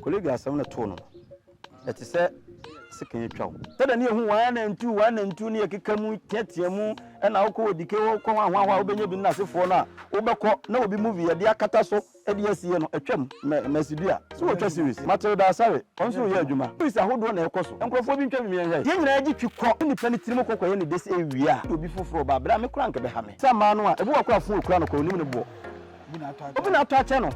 colleague asam na to no eti se sekan twa tada ne hu 1 ne yakeka mu tiatia mu na wo ko odike wo ko hwa obenya bi na sefo no a wo bekọ na obi movie ye de akata so e de asie no atwam masidua so wo twa series Matilda Asare onso ye adwuma series ahodo na ekoso enkrofo bi ntwa mi ye ye nyina agi twikọ ni pani tirim kokọ ye ne desi ewia obi foforo ba bra me kura nka be ha me sama no a ebu wakọ afun okura no ko onim ne bo obi na ato no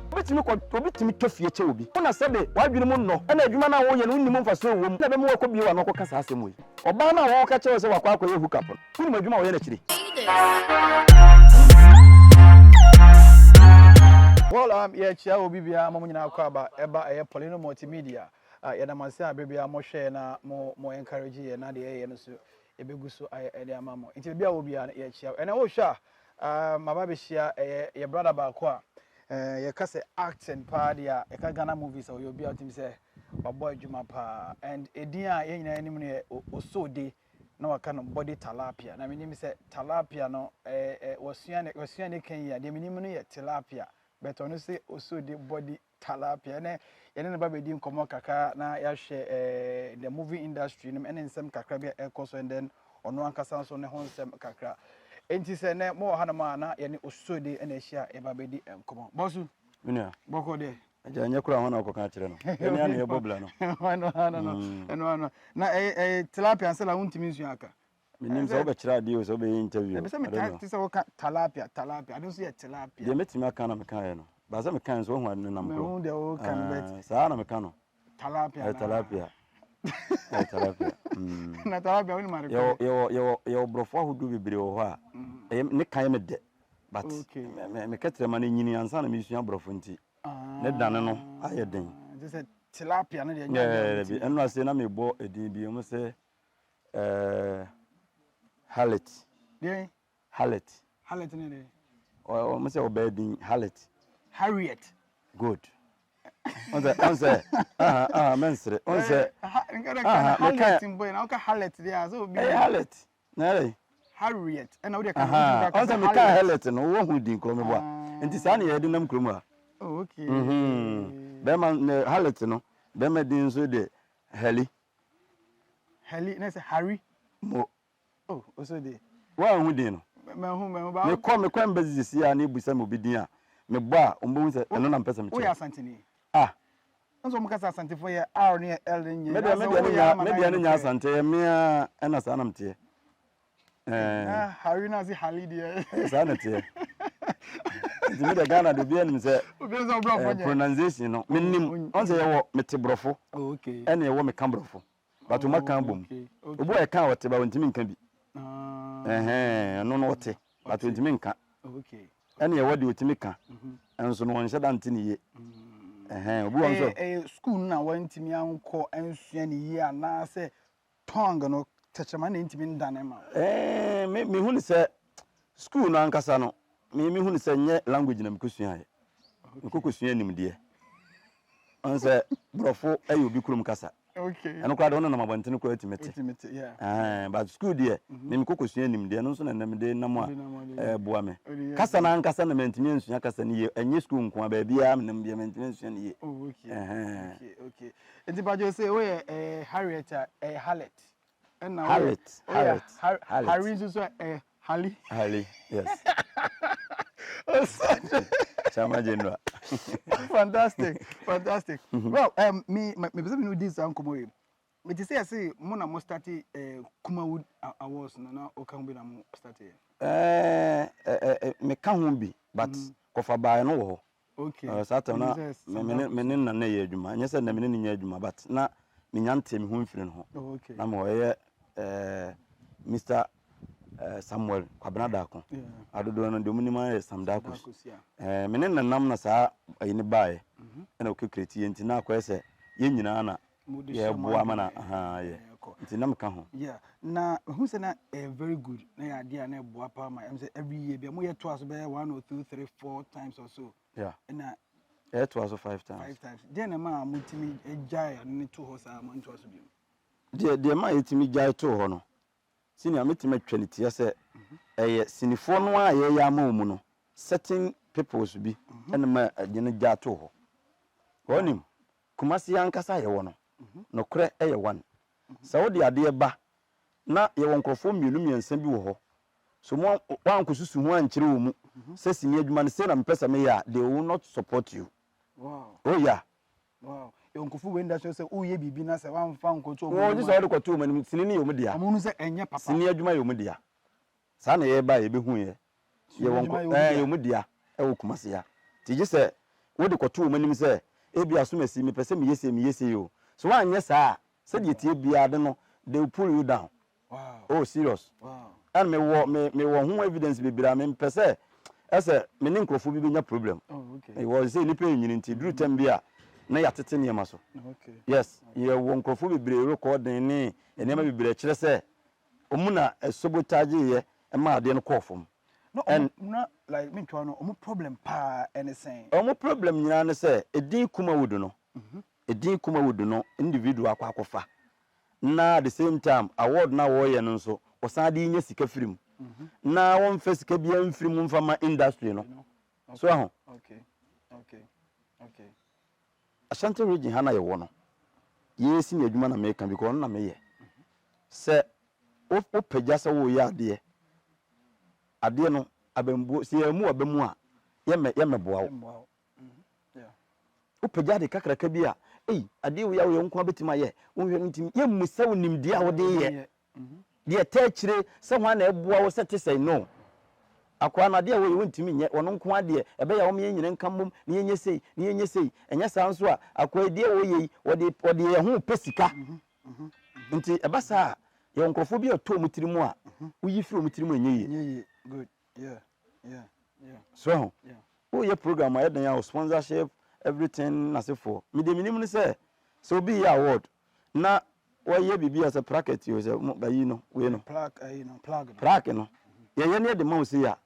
obitimi tofie che obi una sebe wadwene mu no na adwuma na wo ye no nnim mfa so wo mu na be mu wakọ biwa no kokka sa asem yi oba na wo ka che se wakọ akọ ye hook up no adwuma wo ye na chiri well yeah chia obi bia mo nyina akọ aba eba Poleeno Multimedia ya da manse abebia mo hwe na mo encourage ye na de ye no so ebegu so ede amamo nti bia obi ya chia ena wo hwa maba be hia ye brother ba ko a ye ka se acting pa dia e ka Ghana movies o obi a tim se babo adwuma pa and edin a ye nyina anim ne Osoode na waka no body tilapia na menim se tilapia no wasua ne kan ya de menim no ye tilapia but ono se Osoode body tilapia na yene ne ba be di nkomo kaka na ya hwe the movie industry no ene nsem kakra bi ekoso and then ono ankasa so ne ho nsem kakra enti se ne mo ha na ma na yene Osoode ene hia e ba be di nkomo bosu mina boko de aja nya kura ho na okoka kire no ene anu ye bobla no no na tilapia nsela huntimi nsu aka minim se obekira ade o se obe interview be se me ta se woka tilapia ade so ye tilapia de metimi aka na meka ye no ba se meka so ho ane nam me hu de o kan bet sa na meka no tilapia tilapia na tilapia woni mare yo brofo ahudu bibire wo ho a ne kan me de but me ketre ma na nyini ansa na me sua brofo nti ne dane no aye den just tilapia na de nya bi eno ase na me bo edin bi mo se Hallet de Hallet ne de o mo se obedin Hallet Harriet good onse mensre onse Hallet boy na ka Hallet there so bi Hallet na Harriet and we can onse me ka Hallet no wo hu din kro me bo nti sa na ye de nam kro mu a okay be man Hallet no be me din so de Heli na say Harry mo Osoode wa hu din no me ba me kwa mbazisi ya na ebusa mo bidin a me bo a ombo se eno na mpesa me che o ya santini nso mo kasa asante fo ye R ne L ne me dia ne nya asante me a na sa na mte Harry na si Hali dia sa na te me de Ghana do bia nim se obi so brofo pronunciation no me nim onse ye wo mete brofo okay ene ye wo me kan brofo but o makan bom obo e kan wote ba wontimi nka bi no wote but wontimi nka okay ene ye wo de wotimi ka enso no wonhye dante ne ye obi won so school na wontimi anko ensua ne ye ana se tongue no techama na ntimi ndane ma me hu ni se school no ankasa no me hu ni se nye language na mekosua ye mekosua nimde onse brofo ayo bi kurum kasa okay eno kwa de ono na mabantene kwa ultimate yeah but school there me mekosua nimde no so na namde na mo a boa me kasa na ankasa na mentimi nsua kasa ne ye enye school nko ba bia me namde mentimi nsua ne ye okay enti ba jo say we Harriet Hallet and now Harry so Hali yes Chama General fantastic well me person know this uncle me to say mo na mo start Kumawood awards na o kan bi na mo start me ka ho bi but kofa ba no wo okay sata na me na ye adwuma nya se na me nya adwuma but na me nya ntem ho mfiri no okay na mo ye Mr Samuel Kwabnadako adodo no de munima Samdako me ne nam na saa ayini baaye na o kekreti enti na akwese ye nyina na ye boa mana ye enti nam ka ho na who say na very good na ya dia na boa pa ma am say every year be mo ye to aso be 1 or 2 3 4 times or so na ye to aso 5 times then na ma mutimi ejai ne to ho sa ma nto aso bi de ma yetimi jai to ho no senior metime twaniti ya se sinifo no a ye ya ma mu no certain peoples bi ene ma agene ja to ho onim Kumasi ankasa ye wono no kre eye one Saudi ade ba na ye won krofo mienu miensa bi wo ho so mo wan kususu ho ankire wo mu se sini adwuma ne se na mpesa me ya they will not support you. Wow. Oh yeah. Wow. Yon kufu we nda so uye bibi na se wan fa nkoto omu. Wo ji so de kwato mani sini ne yomu dia. Amunu se enye papa. Sini adwuma yomu dia. Sa na ye ba ye behu ye. Ye won yomu dia e wo Kumasi ya. Ti ji se wo de kwato mani mi se ebi asomasi me pese me yese yo. So wan nye sa se de tie bia de no they will pull you down. Wow. Oh serious. Wow. And me wo ho evidence bibira me pese ese me ne nkrofo bi benya problem. Oh okay. Me wo say ni pe nyini nti duru tem bia na ya tete ne ma so. Okay. Yes, ye wo nkrofo bibire recording ni enema bibire kire se omuna sabotage ye e ma ade no kofom. No, and not like me to no problem pa anything. Omo problem nyina ne se edin Kumawood no. Edin Kumawood no individual akwakofa. Na at the same time award na wo ye no nso osade nya sika firim. Na won fa sika bia mfirim mfama industry no. Okay. So aho. Okay. Ashanti region hana ye wo no. Yesi ni adwuma na meka because na meye. Se o pagya se wo ye ade. Ade no abembu se yamu abemu a ye me boa wo. Yeah. O pagya de kakraka bi a ade wo ya wo nko abetima ye. Wo hwe ntim ye musa wo nimdi a wo de ye. De tachire se ho na eboa wo sete say no. Akwa na de wo ye ntimi nye wono nko ade ebe ya wo me nyine nkamom ne yenye sei enya sa nso a akwa de wo ye wode ye ho pesika. Nti ebasa ye nkrofo bi ato mutirimu a wo yi firi mutirimu enye ye. Good. Yeah. So wo ye program a dan ya sponsorship everything na se for me de minim ni say so be your award na wo ye bibi as a bracket yo say bayi no we no plaque no ye ne de ma wo say ya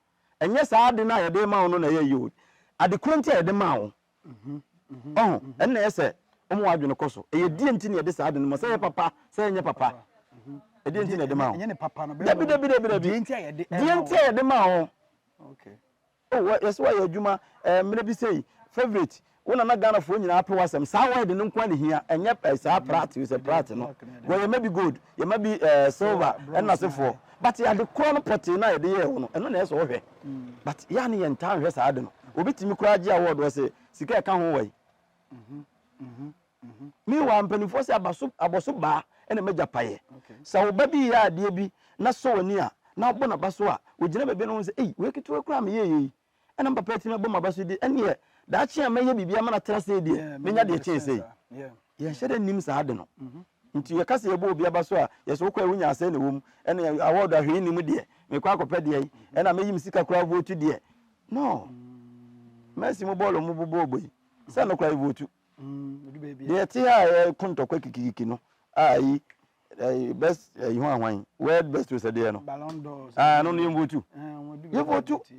enye sa ade na ye de ma wo no na ye yo ade kurenti ye de ma wo en na ye say omo adwene koso ye die nti ne ye de sa ade no say ye papa say nye papa e die nti ne de ma wo enye ne papa no be die nti ye de ma wo okay oh yes why adwuma me bi say favorite wona na Ghana fo nyina ape wasem sa wa de nko ne hia enye sa prat you say prat no well you may be good you may be silver and na se for but ya de kro no pot na ye de ye wo no eno na ye so hwe but ya ne ye ntan hwe sa de no obitimi kura agi award wo say sika ka ho wai mi wa mpanifo se aboso ba ene meja paye sa wo ba bi ya de bi na so woni a na bo na baso a ogina bebe no say eh we kitu kura me ye ena papa ti me bo ma baso di ene da chi amaye bibia mana trase di menya de chi sei ye hede nim sa ade no nti ye kase ye bo obi abaso a ye so kwa wunya ase ne wom ene award ahwe nim de me kwa akopɛ de ena meyim sika kura vote de no Messi mo bolo mo bobo boy sa no kura vote de ti ha konto kwa kikiki no ai best you wan world best to say de no Ballon d'Or no no vote you vote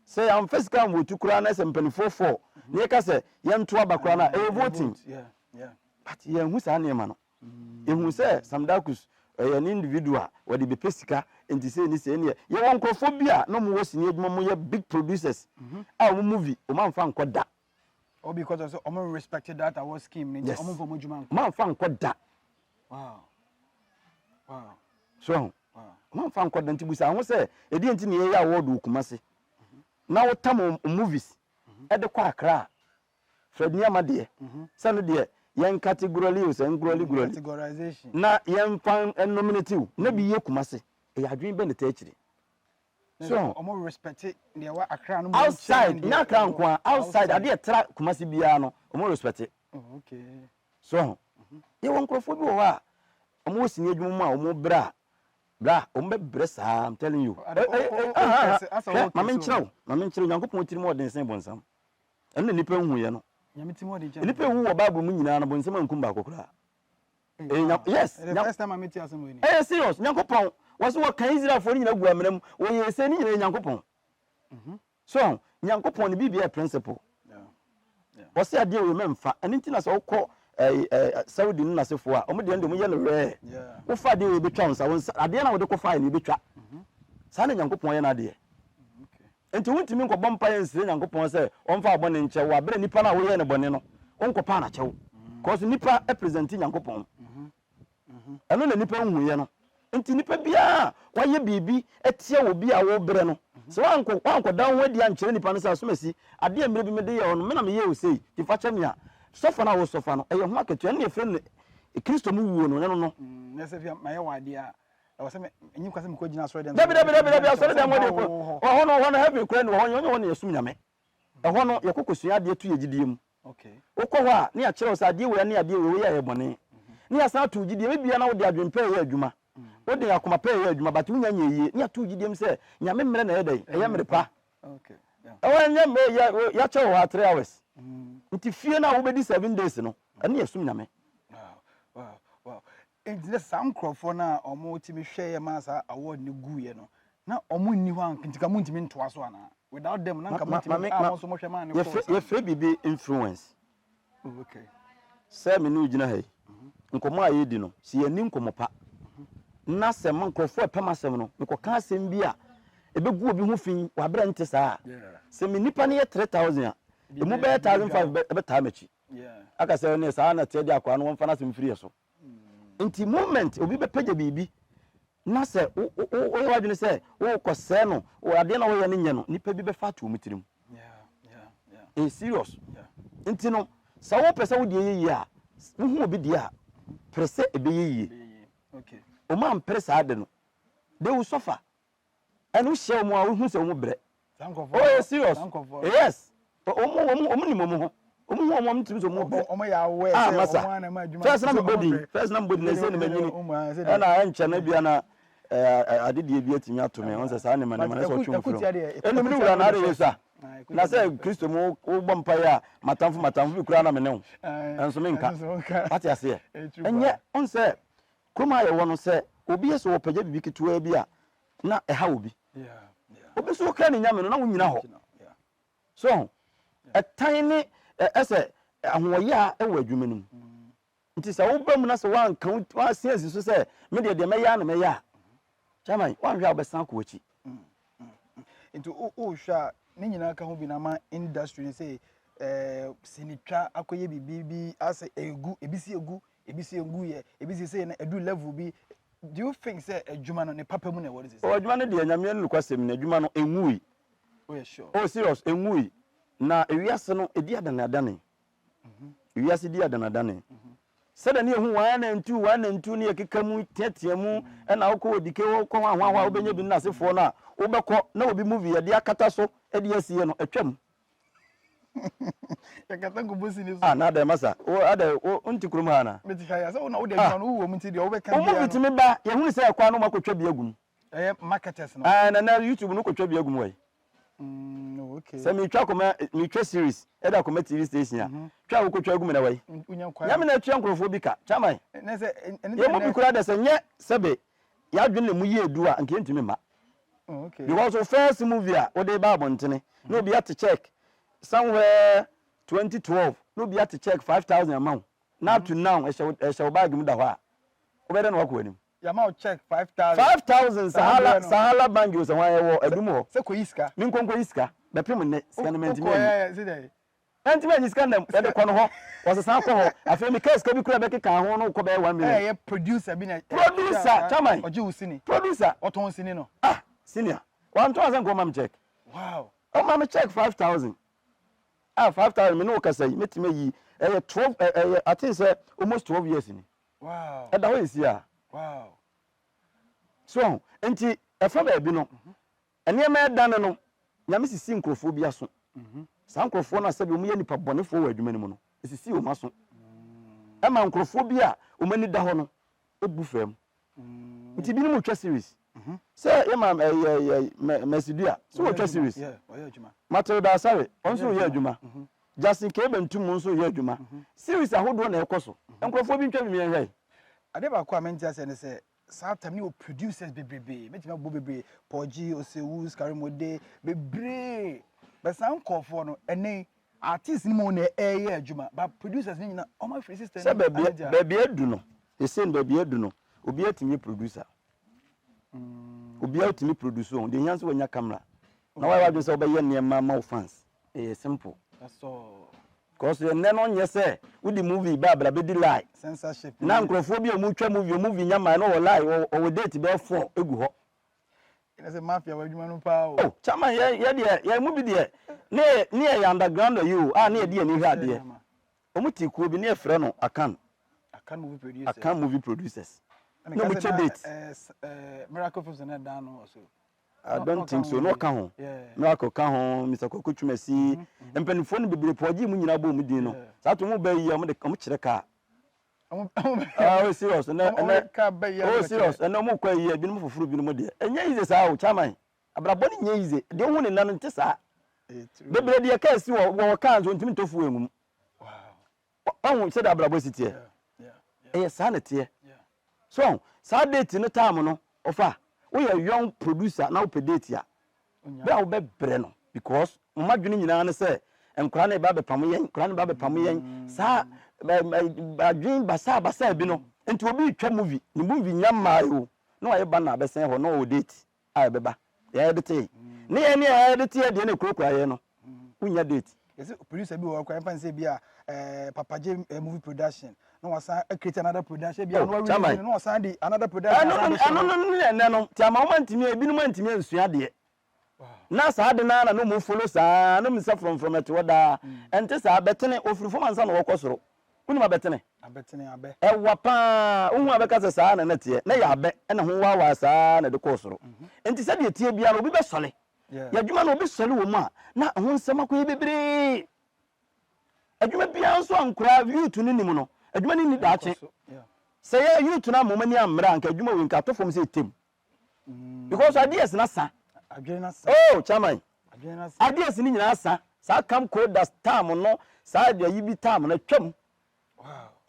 say am first come vote kura na se mpanifo 4 ne ka se ye nto abakura na voting but ye hu sa ne ma no ye hu se samdakus an individual wadi be pesika enti say ni say ne ye won krofo bia no mo wosini adwuma mo ye big producers a wo movie o man fa nkoda or because of omo respected that award scheme ni omo for modwuma man fa nkoda wow so man fa nkoda nti busa ho say edi enti ne ye award Kumasi na wo tam movies e de kwa akra Fred Niamade say no de yen category categorization na yen fan nominative na bi ye Kumasi e adwin be ne ta akire so omo respect ne wa akra no outside na akra nko outside ade tra Kumasi bia no omo respect okay so ye won krofo bi wo ha omo sini adwum mu a omo bra omo be bresa I'm telling you mama nchiro Nyankopon tiri mo den sen bonsam enne nipa hu ye no nipa hu wo Bible mu nyina no bonsam ankum ba kokora yes the first time I met you asem we ni serious Nyankopon was wo kan Israel for nyina gu amram wo ye se ni nyina Nyankopon so Nyankopon ni bibia principle wo se ade we memfa ene ntina so wo Saudi na sefo a omo de ndom ye no re wo fa de we betwa nsa wo ade na wo de ko fa ni betwa sa na Nyankopon ye na ade enti wuntimi nkobom pa ye nsire Nyankopon se on fa abone nche wo abere nipa na wo ye ne bone no onko pa na chewo cause nipa represent Nyankopɔn ɛno na nipa hu ye no nti nipa bia waye bibi etie obi a wo bre no so wanko dan ho dia nkyere nipa no sa so masi ade emre bi me de ye ono me na me ye o sei ti fa kyem ya sofa na wo sofa no eye ho aketu ene efre ne Kristo mu wuo no no na se bia maye wade a e wo se enyi kwase me ko gina so dem dabi asore dem wode ko ho no heaven kra ne ho ne yesum nyame e ho no ye kokosua ade tu ye gidie mu okay ukọ ho a ne ya kyerɛ so ade we ne ade we ye bɔne ne ya sa tu gidie bibia na wo de adwempa ye adwuma wo de akoma pa ye adwuma but wunya nye ne ya tu gidie m sɛ nyame mmere na ye dai eye mmere pa okay yeah nya me ya kyerɛ ho 3 hours nti fie na wo bedi 7 days no ɛne yesum nyame wow enti some crofo na omo timi hwɛ ye ma sa award ne gu ye no na omo nni ho ankintika mu ntimi ntoa so ana without them na nka mu ntimi so mo hwɛ ma ne ko ye frɛ bibi influence okay sɛ me no gina hai nkomo aye di no si ani nkomo pa na sɛ man crofo pema sɛm no me ko ka asɛm bi a ebegu obi ho fin wa bra nte saa sɛ me nipa ne ye 3000 a emu be 1500 ebe taa machi aka sɛ ne saa na tedi akwa no wonfa na sɛm firi so nti moment obi be pagya bibi na sɛ o wadwene sɛ o kɔsɛ no o ade na wo ye ne nye no nipa bi be fa to mutirim serious nti no sɛ wo pɛ sɛ wo de ye a wo obi de a prese ebe ye okay o man presa ade no they will suffer and we share mo a wo hu sɛ wo bre oh serious yes omo ni mo ho omo ntimi so mo bre omo ya we say omo na ma adwuma first na body na say na manyini na enche na bia na adedie bi atimi atome on say saa ne ma so twumfro enu mi wura na are yesa na say Kristo mo wo bompa ya matamfo bi kura na me ne ho enso me nka ati ase enye on say kuma ye wono say obi yeso wo pagya bibi ketua bi a na eha obi obi so ka ne nyame no na wo nyina ho so a tiny ese ahoye a ewo adwuma nim nti sɛ wo ba mu na sɛ wan kan wan sense so sɛ me de meya na meya chairman wan hwa obesan ko achi nti o hwa ne nyina ka ho bi na ma industry ne say sinitwa akoye bibi ase egu ebisi egu ye ebisi say na edu level bi do you think say adwuma no ne papa mu na what is it adwuma no de nyame no kwasem na adwuma no enwui oh yeah sure oh serious enwui na ewiase no edi adanadane ewiase di adanadane sɛda ne ehu wan na ntu ne yekeka mu tetea mu na wokɔ odike wo kɔ ahwa wobenya bi na asefo na wobɛkɔ na obi movie yɛde akata so ɛde asie no atwam yakata ngobosi ni so na da masa o ada o nti kurum ha na meti haya so na wo de adwuma no wo mu nti de wo bɛka bia o movie timi ba ye hu sɛ kwa no makɔtwa bi agum marketers no na YouTube no kɔtwa bi agum wai okay se mi twa series eda koma TV station ya twa wo kotwa agum na wai nyame na twa nkrofo bi ka chaman na se ye mo bi kura de se nye sebe ya dwen le mu ye edu a nke ntimi ma okay because the first movie a wo de ba abontene no be at check somewhere 2012 no be at check 5000 amount now to now e shall bag mu da ho a wo be de no wakɔ anim ya ma check 5000 sahala bank yo se wan ye wo adum ho se ko iska min konko iska be pem ne scan man timi se dey enti man iska ndam e de kono ho wo se san ko ho afi mi case ka bi kura be keka ho no ko be 1 million ye producer bi na producer chairman oje usini producer oton sini no senior 1000 ko mam check wow o mam check 5000 5000 me no kasa yi metime yi 12 I think say almost 12 years ni wow e da ho isi a wow so enti efa ba bi no ene ma dan no nyame sisi nkrofo bi aso san nkrofo na sabe mu ye nipa bonefo wa adwuma ni mu no sisi o maso e ma nkrofo bi a o mani da ho no ebu fam nti bi ni mu twa series say ye ma Mesidia so o twa series Matilda Asare onso ye adwuma Justin Kebentum onso ye adwuma series ahodo na ekoso nkrofo bi ntwa bi me hwai ade ba ko amenti ase ne say sometimes you producers bebrebe metima bo bebrebe Poji Osewu Skarimode bebrebe but some call for no ene artists ni mo na eye adwuma but producers ni na o ma free system say baby edu no they say baby edu no obi atimi producer obi atimi producer on the yanso wanya camera na why wadwe say obeye niam ma fans simple that's all because you no nye say with the movie ba bra be di lie censorship na nkrofo bi o mu twa movie nyama no lie o date be 4 egu ho ina say mafia wa adwuma no pa o oh chama ye mu bi de ne ye underground you ne de ni hwa de o mu ti ku bi ne frɛ no akan movie producers no mu che date miracle films na dan no so I don't think so. No can ho. Miracle can ho. Mr. Kokuchumesi. Empenifo no bebre poji mu nyina bo mu din no. Sa to mu ba yi am de kam kire ka. Oh serious. Na ka ba yi. Oh serious. Na mu kwa yi bi no foforo bi no de. Enya ize sa o chaman. Abrabo ni nya ize. De hu ne na no ntesa. Bebre de ka si wo kan so ntimi tofu emu. Wow. Ohun se da abrabo sitie. Yeah. Sa na tie. So, sa date no time no ofa we are young producer now per date ya be a be bre no because mmadwene nyina ne say enkura na ba be pam yen enkura na ba be pam yen sa adwin basa bi no enti obi twa movie ni movie nyama yo no aye ba na be sen ho no o date aye be ba ya edit ne ya edit ya de ne krokra ye no unya date yes producer bi wo kwa empan say bi a Papa J movie production no wasa create another production bi no wasa di another production no ti ama mantimi ebi no mantimi ansua de na sa de na no mo follow sa no misa from it wada ente sa betene ofiri fo mansa no wokosoro kuni ma betene abe ewa pa ohun abeka sa na tie na ya abe na ho wa sa na de kosoro enti se de tie bia no obi be sole ya dwuma no obi sole wo mu a na ho nsema ko yebebere adwuma bia nso ankura youth ni nim no adwuma ni daache say ya youth na momani amra anka adwuma we nka to fom say tem because ideas na sa oh chairman ideas ni nyina sa kam code that time no sa de yibi time na twam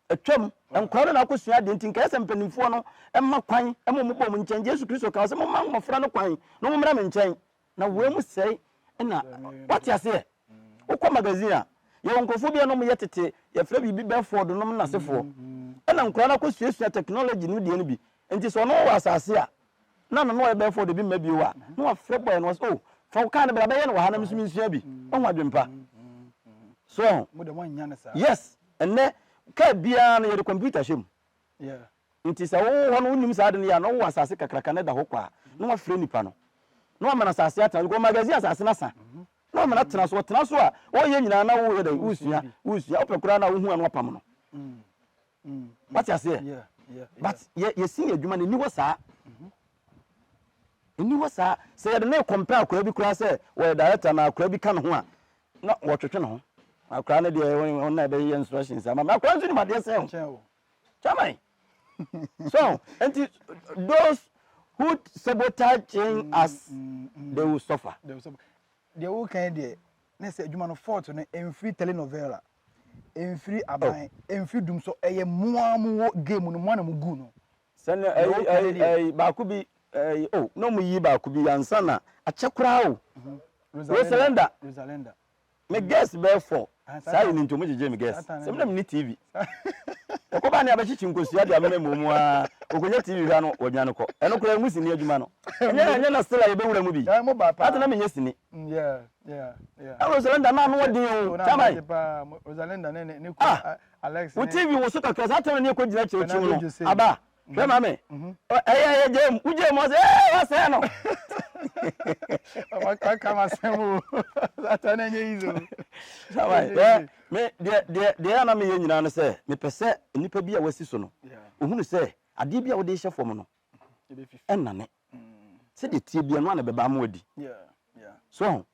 atwam ankura na akosua de ntin ka sempanimfo no emma kwan emma mo bom nchen Jesus Kristo ka se mo ma mofra no kwan no mo mra me nchen na we mu sei na what you say ukwa magazine a ye wonkofo bia no mo yetete ye fra bibi Bedford no mo nasefo na nkura na kosuasua technology no die no bi enti so no wa asase a na no ye Bedford bi ma bi wa no wa fra boy no oh fa ka na bra be ye no wa na misumi nsua bi onwa dwempa so mo de mo nya na sa yes enne ka bia na ye computer shem nti sa wo no unim sa de ne ya no wa asase kakraka na da ho kwa no wa fra nipa no no wa mana asase atan ko magazine asase na sa no mana tena so a o ye nyina na wo ye da usua opekura na wo hu anu apam no what you say but ye see adwuma ni wo saa ni wo saa say de na compare akura bi kura say wo director na akura bi kan ho a na wo twetwe no ho akura na de won na be ye instructions ama akura nso ni ma de say ho chamai so and those who sabotage us they will suffer they will kind there na say adwuma no fort no free telenovela free aban free dum so eye muamu game no mo na mu gu no sene ba ku bi oh no mu yi ba ku bi ansa na achekura o Rosalenda me guess be for sai ni ntomo jeje me guess sem na me TV ko ba ni abachichi nkosia de ameme mu a okonya TV ha no onya no ko eno kura mu sini adwuma no enya na stella ye be wura mu bi ata na me nya sini yeah Rosalenda na no wodi o chamai Rosalenda ne ku Alex wo TV wo so kakra sa ata ne ko gina chechi no aba hwe ma me jem uje mo se wa se no kama semu ata na nye izo chamai me de na me ye nyina no se me pese nipa bi a wasi so no ohunu se ade bi a wo de hye fom no enane se de tie bi no na beba ma wadi so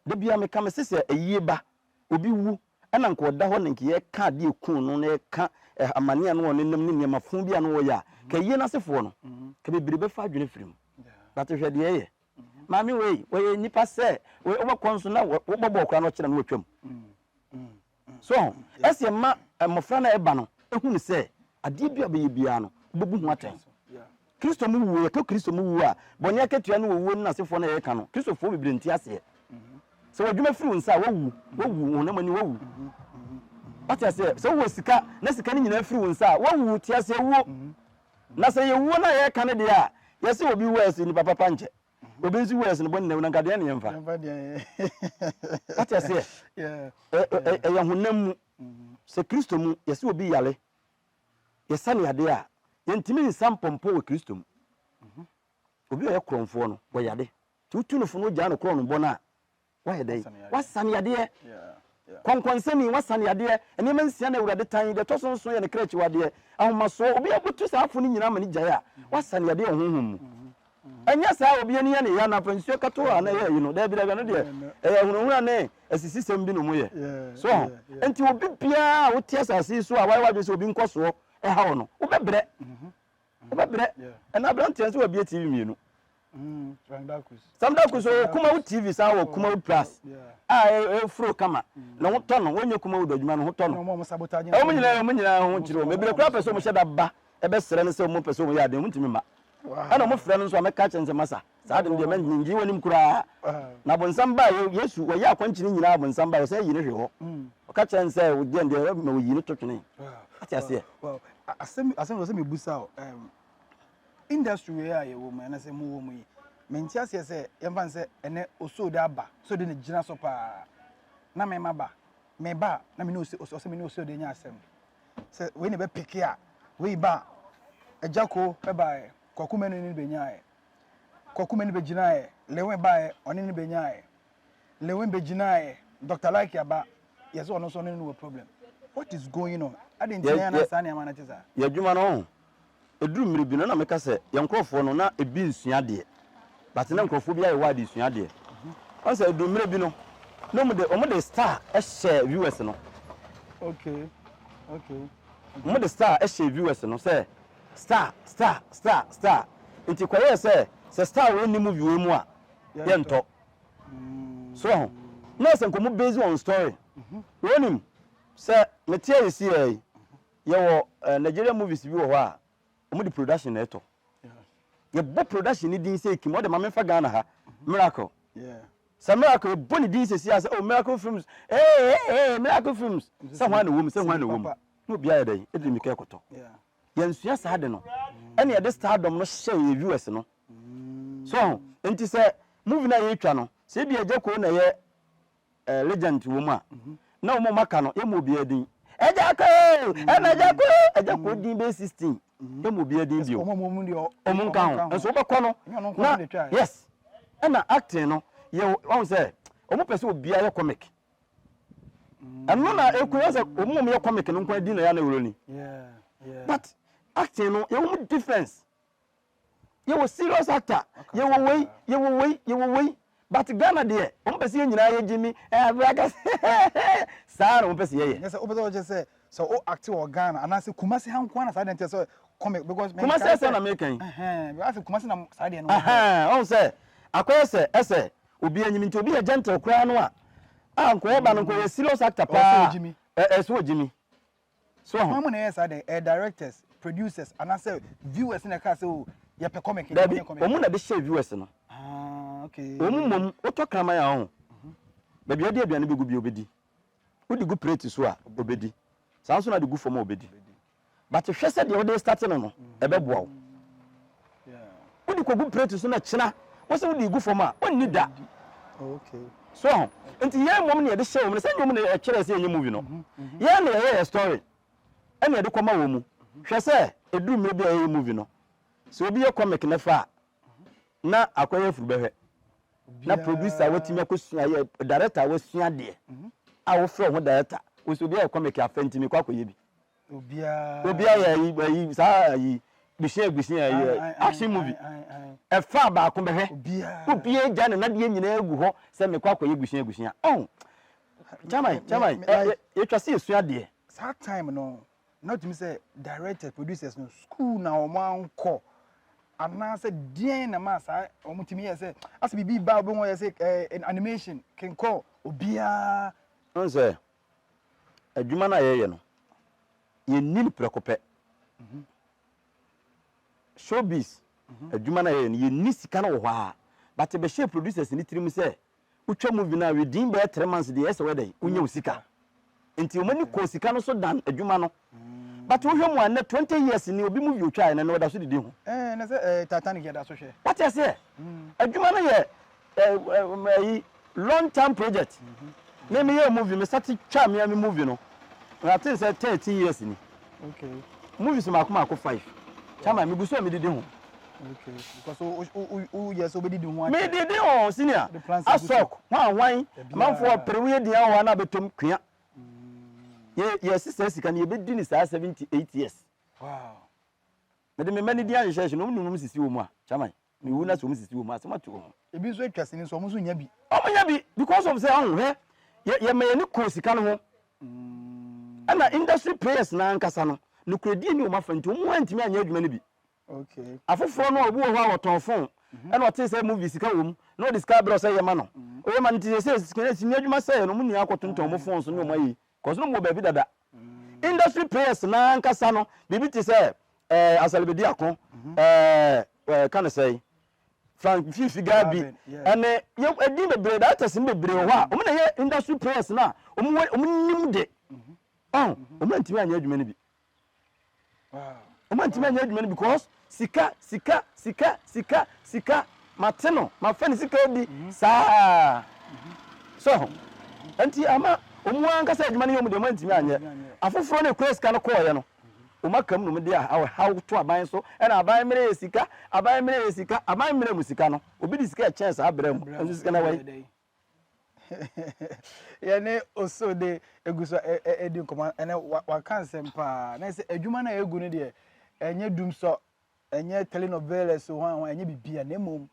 de bia me kama se eyie ba obi wu ena nko da ho nke ye ka de kun no na ka amane no ne nam ne niam fun bia no wo ya ka yie na sefo no ka bebiri be fa adwene firim but hwe de ye mami we nipa se we obakonso na wo bobo kra no kire na watwam so ese ma mofra na eba no ehunu se ade bia be bia no obebu hu aten Kristo mu wu ka Kristo mu wu a bonya ketua no wo na sefo na ye ka no Kristo fo bebiri nti ase so wadwuma firi nsa wowu na mani wowu ati ase so wo sika na sika ni nyina firi nsa wowu ti ase wo na se ye wo na ye ka ne de a ye se obi wo ase ni papa panche obenzi wes no bon na ngade na yemfa what you say yeah ya honam se Kristo mu yesi obi yale yesane ade a yentimi nsam pompo we Kristo mu obi ya kronfo no wo yade tutu no fo no gya no kron no bona wa yede wasane ade yeah konkonsani wasane ade ene mansia na urade tan de to sonso ye ne krechi wade ahomaso obi abutu sa afo ni nyina mani gya ya wasane ade honhom mu anya sa obi ani ya ne ya na fansuo kato ana ya yi no da bi no de hunhuna ne asisi sem bi no mu ye so enti obi bia wo tie asase so a wai so obi nkoso ha wo no obebre na brand tense obi TV mienu Samdakus Kumawood TV sa wo Kumawood Plus fro kama na ho tono wonye Kumawood adwuma no ho tono mo sabotage o munyina ho chiro me bere kra peso mo hyeda ba ebe sere ne se mo peso mo ya de muntimi ma ana mo frɛ no so ameka kyense masa saa de de manji wonim kura na bonsam ba Yesu wo ya akwankyini nyina bonsam ba so yi ne hwe ho o ka kyense wo de de ma wo yi ne totwene ati ase well asem me busa industry we are wo man na se mo wo mu yi menti ase se yemfa se ene Osoode aba so de ne gina so pa na me ba na me no se me no Osoode nya asem se we ne be pick ya we ba ejako be ba Kwame ni be nyae Kwame ni be ginae lewen ba oni ni be nyae lewen be ginae Dr. Like aba yes ono so no problem what is going on I didn't tell na sa na manage za ya dwuma no eduru mmiri bi no na meka se ye nkrofo no na ebi nsua de but na nkrofo bi ayi wa de nsua de on se eduru mmiri bi no no mo de star e share viewers no okay mo de star e share viewers no se star nti kwaye se star we ni movie we mu a ye nto so no se nkomo based on story wonim se metie yesi ye wo Nigeria movies bi wo ho a omo di production na eto ye bo production ni din se kimo de ma mefa Ghana ha miracle se miracle bo ni din se si as miracle films miracle films se hwan na wom no bia ye dey edri mi ka ekoto yensua sa de no ene ye de stardom no share ye viewers no so enti se movie na ye twa no se bia Ejako na ye legend wo mu a na wo maka no ye mo bia din Ejako din be 16 ye mo bia din bio omo nka ho enso wo bekọ no na yes na acting no ye won say omo pese obia ye comic eno na ekuya say omo me ye comic no nkwa din na ya na wuroni but acting no you want difference you were serious actor you were but Ghana there on pese nyina ye Jimmy sir on pese ye yes obedo je say so o act o Ghana and I say Kumasi hankwa na side enter so comic because Kumasi say na American I say Kumasi na side no on say akoye say ese obi anyimi nti obi ye gentle kra no a anko ba no ko serious actor pa so Jimmy so how many years are there directors producers and I say viewers in the car say oh you pe comic omu na be share viewers no okay omu mom oto krama ya ho ba bia de aduane be gu bi obedi odi gu plate so a obedi sanso na de gu fom obedi but hwe se de odi start no e be boa odi ko gu plate so na kina wo se odi gu fom a onni da okay so enti ye mom na de share mom se nyom na e kire se enye movie no ye na ye story ene de koma wo mu hwe se eduru me bia ye movie no so obi ye comic na fa na akoye furu behwe na producer watimi akosua ye director wasua de a wo fro ho director wo so obi ye comic afenti mi kwakoye bi obi ya sa yi gbisia yi action movie e fa ba ko behwe obi ye ja na de nyina egu ho se me kwakoye gbisia oh chamai ye twase esua de that time no not me say directors producers no school na o man ko ana say den na ma sa o mutimi ye say as bibi ba obo won ye say animation can call obia on say adwuma na ye no ye nim prekope showbiz adwuma na ye no ye ni sika na wo ha but be share producers ni tirim say utwa movie na within be 3 months dey say we dey unya usika enti o mani ko sika no so dan adwuma no but we home one 20 years ni obi movie otwa na no da so didi ho na say Titanic da so hwe what you say adwuma no ye long term project me ye movie me start twa me movie no I think say 30 years ni okay movies ma akoma 5 chama me buso me didi ho okay because yes obedi di ho me didi ho senior asok wan manfo prewe di an wa na betom kwia ye sister sika na ye bedi ni saa 78 years wow me de me mani di an hye no num sisi wo mu a chama me wu na so mu sisi wo mu asema to ho ebi so atwase ni so mo so nya bi nya bi because of say on he ye me ni ko sika no ho ana industry players na ankasa no nukredi ni o ma fanti o mu antimi anya adwuma ni bi okay afoforo no obu ho a woton phone ana o tin say movie sika wo mu no discover say ye ma no o ye ma nti say sika na sini adwuma say no mu ni akotonton mo phone so no mo yi cause no mo ba bi dada industry players na ankasa no bibi ti say asalbedi akon can say Frank Fifi Gabi and you edi bebre that is bebre ho a o na ye industry players na o nim de o ntimi anya adwuma ni bi wow o ntimi anya adwuma ni because sika mateno ma fani sika bi saa so anti ama o mu anka sa adwuma ni yom de o ntimi anya afoforo na kwes ka no ko ye no o makam no me de how to aban so e na aban mere sika aban mere musika no obi di sika chance abrem enso sika na wai ne Osoode eguso edi nkoma ene wakan sempa na se adwuma na egu ne de enye dum so enye telenovela so ho enye bibia na mom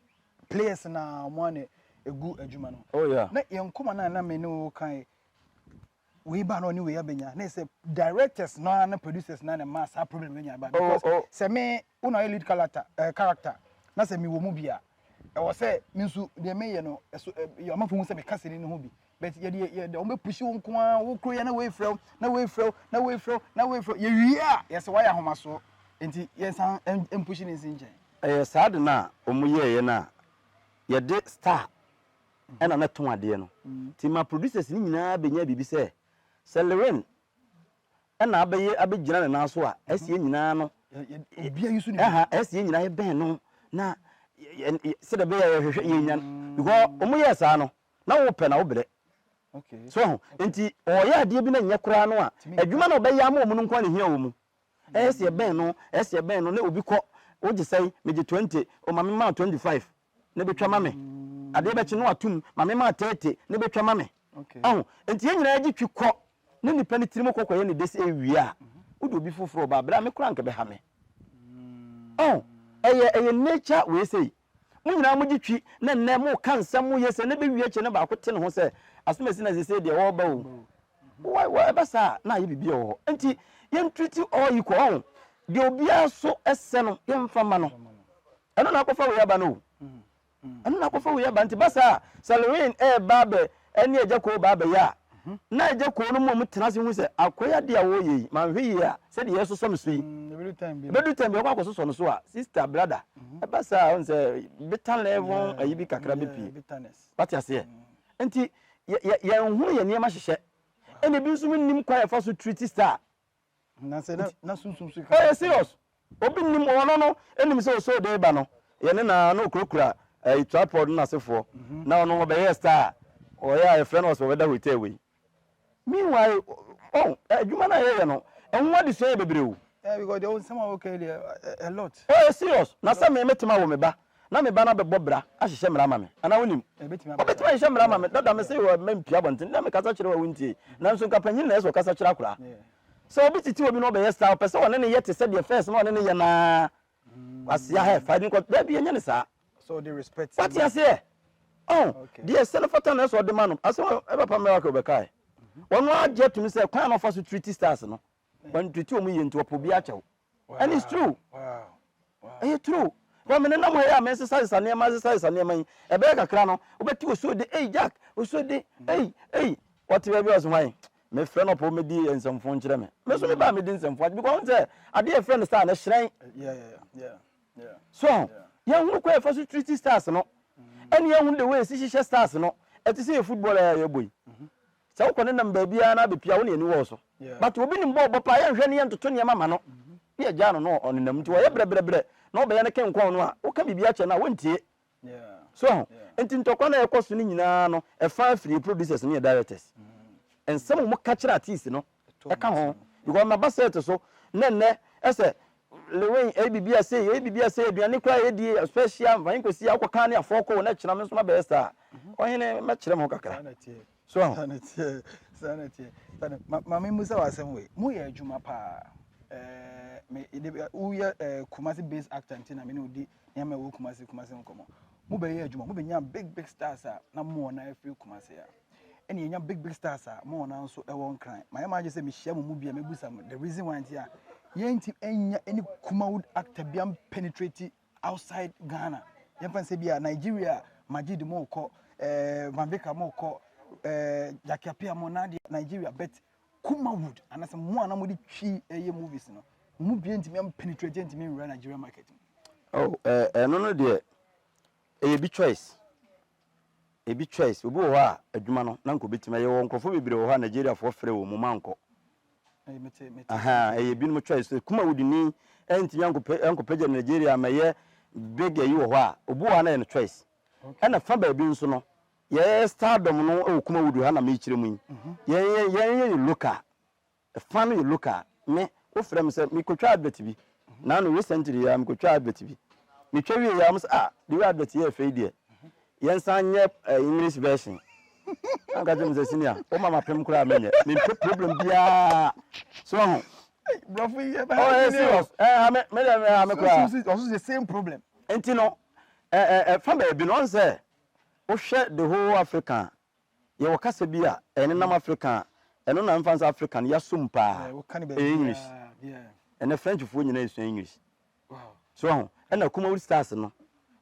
players na mo ne egu adwuma no oh yeah na yenkoma na me ne kan we ba no ni we abenya na say directors no na producers na mass problem we nya ba because say me una lead character na say me wo mu bia e wo say me nsu de me ye no yo ma fu say me kase ni ho bi but ye de o me pushi wo nko a wo kro ye na we frɛ ye wi a yes why ahoma so enti yes am pushi ni nsinje sad na o mu ye na ye de star ena na ton ade no ti ma producers ni nyina benya bibi say Celerin ena abegyina na so a asie nyina no bia yusu ni asie nyina ye ben no na se de be ye hwehwe ye nyan because omo ye sa no na wo pe na wo bere okay so enti o ye ade bi na nya kura no a adwuma na obeya ma omu no nkwa ne hia wo mu asie ben no na obi kɔ wo gi sai me gi 20 o ma me ma 25 na betwa ma me ade be chi no atum ma me ma 30 na betwa ma me okay enti ye nyina gi twi kɔ ne nipa ne tirimo kokoye ne desi ewie a udo bi foforo ba bra me kura nke be ha me eye nature we say mu nyina mu gitwi na nne mu kansam mu yese ne be wie che ne ba ko te ne ho se asomesi na se de wo ba o wa eba sa na ye bibia wo enti ye treat all equal de obia so ese no ye mfa ma no eno na akofa we aba no eno na akofa we aba nti basa Celerin ba be eni eja ko ba be ya na eje ko no mo mutena se hu se akoya de a wo yi man hwe yi a se de yeso so mso yi every time be kwa ko so no so a sister brother e ba sa on se betan level ayi bi kakra be pi what you say enti ye hu ye niam ahye ene bi nso nim kwa e fa so treat star na se na sunsum so ka serious obi nim ono no enim se Osoode ba no ye ne na no krokura tripod na sefo na ono be ye star o ya e friend was over that hotel we meanwhile adwuma na ye no enwa de so ye bebreu because they want someone okay a lot serious na say me metima wo me ba na me ba na be bobra ahye mra ma me ana wonim betima ahye mra ma me dada me say wo mempia bonten na me kasa kire wa wuntie na nso kapanyin na eso kasa kire akura so obi titi obi no be yes star person one ne ye te say the first no one ne ye na asia he fighting ko da bi enya ne sa so they respect what you say the senofata na so de man aso e papa me wa ko be kai ono agye to me say kwan no fa so treat stars no when treat omu ye nti opo bi a chew and it's true wow it's true kwa me na mo ya me size sanema yi e be kakra no obeti Osoode Jack Osoode what we be was why me friend opo me di ensemfo nkire me so me ba me di ensemfo because say ade e friend star na hyen yeah so ya hu kwa fa so treat stars no and ya hu the way si hye stars no e ti say football ya boy sɛ wokɔ ne nam baabia na bepia wo ne ani wɔ so but obi nim bɔ pa yɛ nhwɛ ne yɛ ntoto ne ma no ne yɛ gya no no ɔnenam nti wɔyɛ brɛbrɛbrɛ na ɔbɛyɛ ne kenkɔn no a woka bibia kyɛ no a wontie so enti ntɔkwa na ɛkɔ so ne nyinaa no ɛfa afiri producers ne directors ensɛm mo ka kyerɛ artist no ɛka ho because my basset so nenne ɛsɛ lewen bibia say aduane kra yɛdi special van kosi akɔka ne afɔkɔ na kyerɛ me so ma bɛɛ saa ɔhene mɛkyerɛ mo kakra so sanity mama musa wasɛm we mo yɛ adwuma pa me wo yɛ Kumasi based actor ntina me ne odi nyama wo Kumasi nkomo mo bɛyɛ adwuma mo bɛnya big stars a na mo na afiri Kumasi a ɛne yɛnya big stars a mo na nso ɛwɔ nkran ma yɛma agye sɛ mehyia mo mu bia mebusa mo the reason why ntia yɛnti enya any Kumawood actor biam penetrate outside Ghana yɛmfa sɛ bia Nigeria Majid mo kɔ Vambeka mo kɔ Jakiapia mo na Nigeria but Kumawood anase mo ana mo di twi eye movies no mo bia ntimi am penetrate ntimi run Nigeria market no no de e be choice obi wo ha adwuma no na nko betima ye wo nkofo bebre wo ha Nigeria fo frɛ wo mo manko e bi no choice Kumawood ni ntimi anko page Nigeria ma ye big yi wo ha obu wa na ye no choice ɛna fa ba bi nso no ye stardom no e Kumawood ha na me kyerɛ mu ye local fa no ye local me wo frɛ me sɛ me kotwa advert bi na no recently ya me kotwa advert bi me twa ya mus the advert ye fa die yensanye English version anga dem ze senior o mama pem kura menye me problem bia so ho bro for you ba serious me kura also the same problem enti no fa ba bi no say o hwe the whole African ye wo kasa bi a ene nam African eno na mfansa African ya sumpa English ene French fo nyina esu English wow so ho ena Kumawood stars no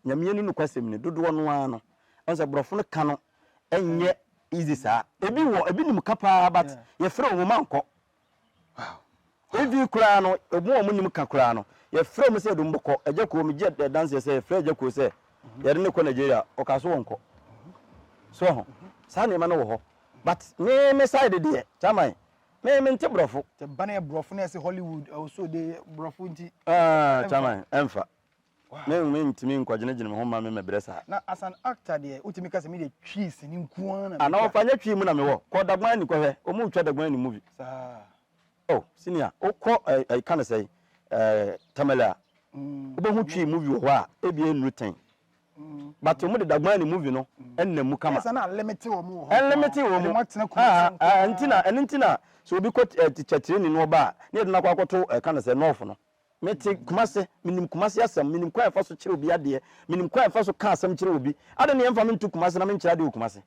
nyamie no kwasem ne dodo no ano onse brofo no ka no enye easy saa ebi nim kapa but ye frɛ wo manko wow ebi kura no obu wo nim ka kura no ye frɛ mo se do mbokɔ eje ko mi je dance ye se frɛ eje ko se ye de ne ko Nigeria o ka so wonko so ho saa ne ma no wo ho but me side de chaman me nte brofo te bana ye brofo na se Hollywood Osoode brofo nti chaman emfa me ntimi nkwagene gene me ho ma me mebresa na as an actor there utimi ka se me de twis ni nkuan na ana ofanya twi mu na me wo ko dagwan ni ko hwe o mu twa dagwan ni movie saa oh senior o ko I can say tamala o hu twi movie wo a e bi enu ten but o mu de dagwan ni movie no enna mu kama esa na limit wo mu ho limit wo mu ntina so obi ko teacher ni no ba na de na kwa kwato can say north no meti Kumasi minim Kumasi asem minim kwa efa so kire obi ade minim kwa efa so ka asem kire obi ade ne yemfa mentu Kumasi na menkyira de Kumasi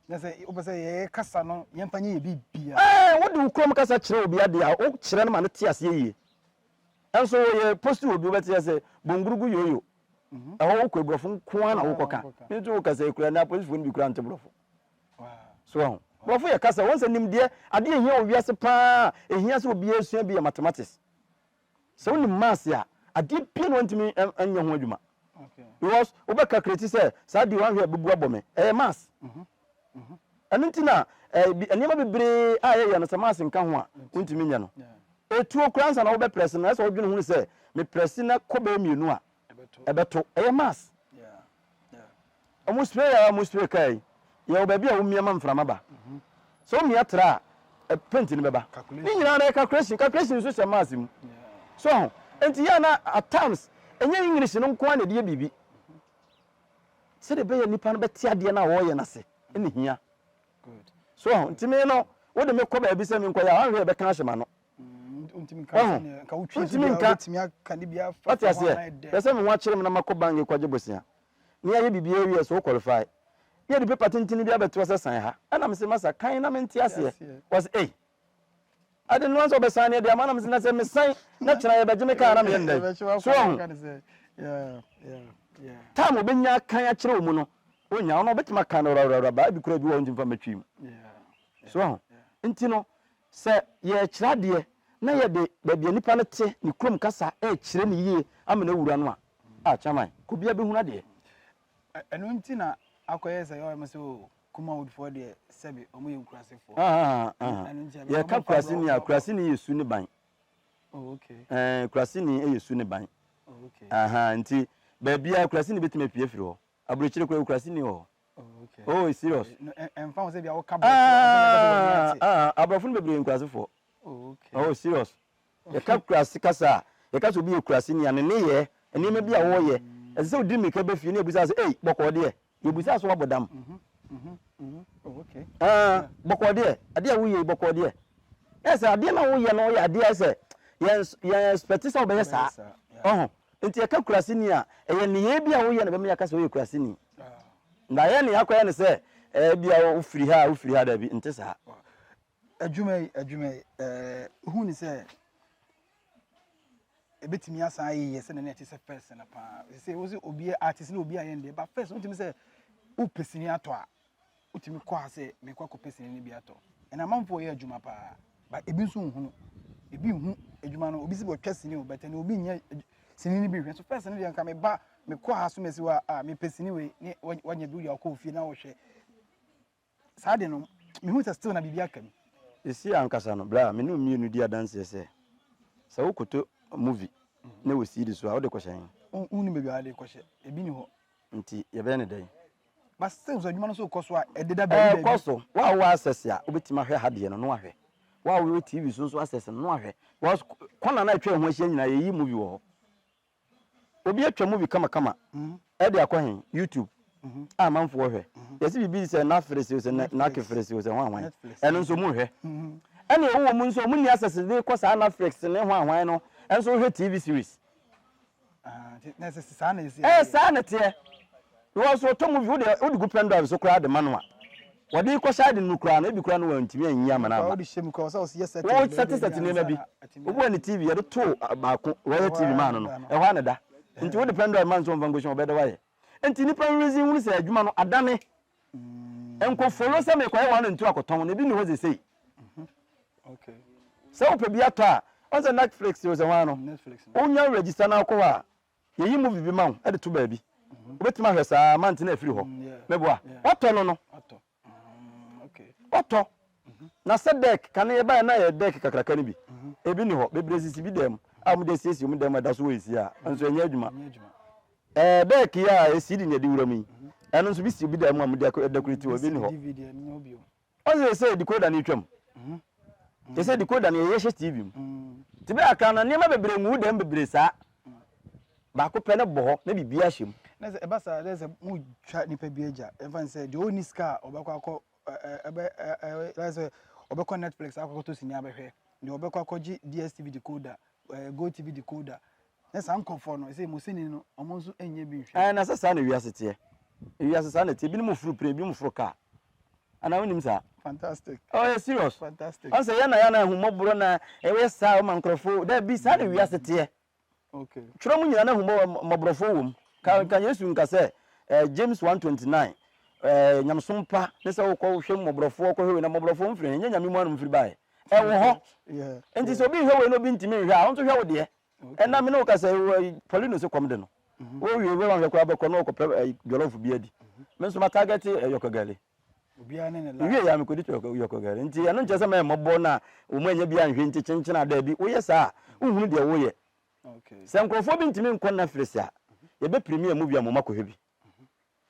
na se obese ye kasa no yemfa nye bibia wodi ukrom kasa kire obi ade a o kire no ma ne te ase yie enso ye post obi obeti ase bongurugu yoyo eho wo kwbrofo nko na wo koka mentu wo kasa ekura na police fo ni bi kura ante brofo wow so ho brofo ye kasa won se nimde ade ehia obi ase pa ehia se obi asua bi mathematics so ni mass ya ade pie no ntimi anya ho adwuma okay because oba calculate say sa di wan hwe bebu abome mass anuntina enema bebre aye no se mass nka ho a ntimi nya no etuo kransa na oba press na so odwene hu se me press na koba mienu a ebeto mass omo spray kai ye oba bia wo miema mframa ba so mi atra paint ni beba ni nyina na calculation so se mass mu so enti ya na at times enye English no nko na de bibi se de be ya nipa no beti ade na wo ye na se ene hia good so enti me no wo de me ko ba bi se me nko ya anhwe be kan hyema no ntimi ka ne ka utwi ntimi aka ne bia fa fa se me ho akire me na makoba nge kwaje bosia ne ya ye bibi awie so qualify ye de paper tintini bia beto se san ha ana me se masa kan na me nti ase was I didn't want to be signing the man is not a sign, not try by Jamaica. Time will be ya kaya chromono. When you know bet my kind of baby could be wanting from a team. So, Intino, say, ye chradie, na ye de baby any panate, ni crum cassa, chilling ye, I'm an old one. Chamai, could be a behuna dear. And Untina, Aquas, I almost so Kumawood for the Sebi, Omu Krasi for. Yeah, Cap Krasini is soon bang. Oh, okay. Krasini is soon bang. Okay. Auntie, baby, I Krasini bit me Piefro. I bridge Krasini. Oh, okay. Oh, it's serious. And found Sebi, our cab. Abrafun be in Krasi for. Oh, okay. Oh, serious. The Cap Krasicasa, the cat will be Krasini and a near, and he may be a warrior. And so, Dimmy Cabefini, besides, hey, Bocordia, you besides what Badam. Okay. Bocordia, a dear we Bocordia. Yes, I didn't know you know your dear, sir. Yes, but it's all best. Oh, into a Krasinia, and ye be a way and a Miacaso Krasini. Diane, I can say, be a free had a bit in Tessa. A Jume, who is a bit me as I yes, and it is a person upon. They say, was it be artist, no be I but first, what you say, Upesiniato, Utimi Quase, make what Pessin in Biato. And I'm on for your Jumapa, but a bit soon, a bit a Jumano, obisible trusting you, but an obedient Sinini be so personally and come back, me qua as soon as you are, me Pessinaway, when you do your coffee now. Sadeno, me who's still na Bibiakan. You see, Uncle San, blah, me no me dear dances, so could to a movie. No, we see this without the question. Only maybe I question, a bino. Until every day. But still, so you must so cost what a did a costo. Why was ya, with my hair had the no hair. While we TV so assess and no hair was one night train when she in a movie war. Obi a movie come. Eddie Aquahin, YouTube. I'm on for her. Yes, it be a Netflix and Netflix was a one, and so more her. Any woman so many assassin, they cost Netflix and one, and so her TV series. Sanity. You also told me you would go plan so crowd the manual. What do you call side in Nukran? Maybe Crown went to me and Yamana. All the shame because I was yesterday. What satisfaction maybe? When the TV had a two about royal TV man, a Wanada. Into the plan of man's own function better way. And Tinipan reason we say, Jumano Adame. And go follow some quite 1 and 2 o'clock, they didn't know what they say. Okay. So, Pebiata, on the Netflix was a one on Netflix. Only register now. You move the mount at the 2 baby. With my mountain free home. Meboa. What no? Okay. What? Now, said deck, can I buy a deck? Cacanibi. Ebino, baby, be them. I'm the says you them, that's ways here. And so, Yajuma. Deck here is sitting at the Urami. And also, be them, Mamma, decorative of Bino. As they say, the code and Nitrum. They said the code and a TV. To be a can, I never bring wood and be brisa. Back up pen a ball, maybe be a shim. There's a mood chat nipa beja. Everyone said the only scar or Bako Netflix, I go to Sinabe here. The Obeko DSTV decoder, Go TV decoder. That's uncle for no, say Musini, almost any beef. And as a son, we are sitting here. You are a son, it's been moved through premium for car. And I win him, fantastic. Oh, yes, serious. Fantastic. I say, Yana, who Mobrona, a West South Mancrofo, there be sad, we are sitting here. Okay. Tromunyana who Mobrofo, can you soon say, James 129, Yamsumpa, let's all call him Mobrofo, and a Mobrofo friend, and Yaman free by. Yeah. And this will be here, no being to me, I want to hear, dear. And I know, I say, Poleeno so come then. Oh, you will have a crab of Jollof beard. Mr. Target, Yokogali. We are a good Yokogali. And I don't just a man, Mobona, who may be a hint to change our baby. Oh, yes, sir. Who will be away? Okay. Some conforming to me, Conafrisa. You be premier movie, Momako heavy.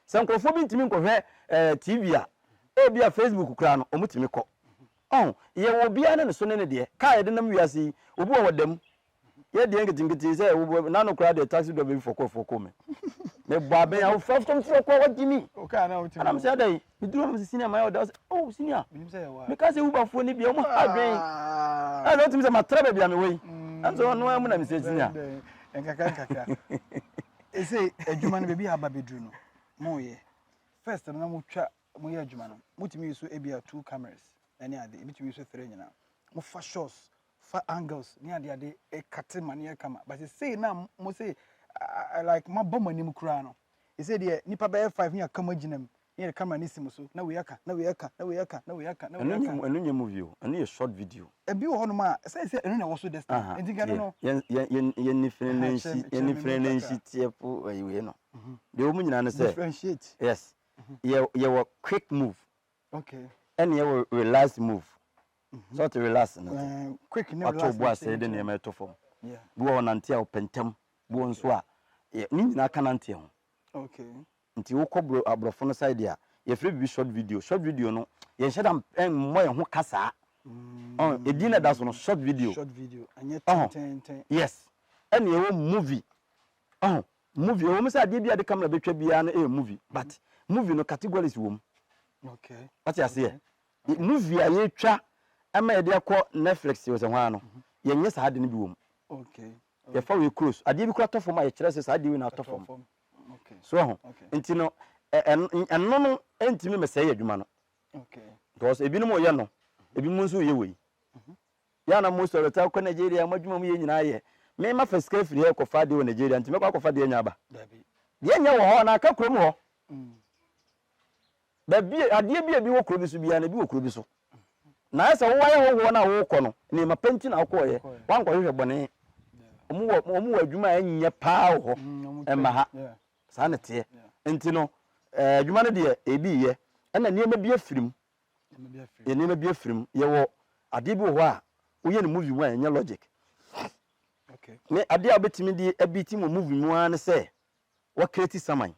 Some conforming to me, TV, or be a Facebook crown, or Mutimiko. Oh, you will be an son in a dear. Kai didn't we see, who them. Yet the English say, none of crowd the taxi driver for coming. The Barbie, I'll first come for what you mean. Okay, and I'm saying, you do have senior my orders. Oh, senior, because you were for me, you're more I don't think I'm a trouble be away. And so no, I'm going to say, senior. And Kaka. They say, a human baby have a bedroom. More first, and I'm going to chat more human. Multimedia 2 cameras. Any other, between 3 now. More for shows. 4 angles near the day a cutting mania come but they say now must say like my bomb and Mukrano. He said, yeah, Nipa Bear 5 near Comaginem, near Camanissimo. No, we are, and you move you, and a short video. A view on my says, and I also this. And you can know, any friend, you know. The woman understand. Yes, you were quick move. Okay. And you relax move. So to relax. Quick, never relax. What say the name to form? Yeah. Go on until pentam. Go on swa. Nina can until. Okay. Until you cobble abroad side there. You free be short video. Short video no. You should have more who casa. Oh, a dinner that's on a short video. Short video. And yet, yes. And your movie. Oh, movie. Almost I did the camera be a movie, but movie no categories womb. Okay. What you say? Movie I try. I made their call Netflix was a one. Yes, I didn't be womb. Okay. You follow close. I did cut off for my choices. I did not form. Okay. So, until no, and no, and to me, say, you man. Okay. Because a bit more yano, a bit more so you. Yana most of the time, Nigeria, much more in I. Me my first care free for Fadi in Nigeria and to make up for the Yaba. Yen yawa na ka krom ho. Ba bi ade bi abi wo kro bi so bia na bi wo kro bi so. Na asa wo ya wo na wo kɔ no ni ma penti na wo ye. Wan kɔ hwehwɛ bɔne. Omu wa adwuma anya paa ho. Emma ha. Sa ne te. Enti no adwuma no de ebi ye. Ɛna niema bi afirim. Niema bi afirim. Ye wo ade bi ho a wo ye ne movie wa anya logic. Okay. Me ade a betimi di abiti mo movie mu an say what create saman.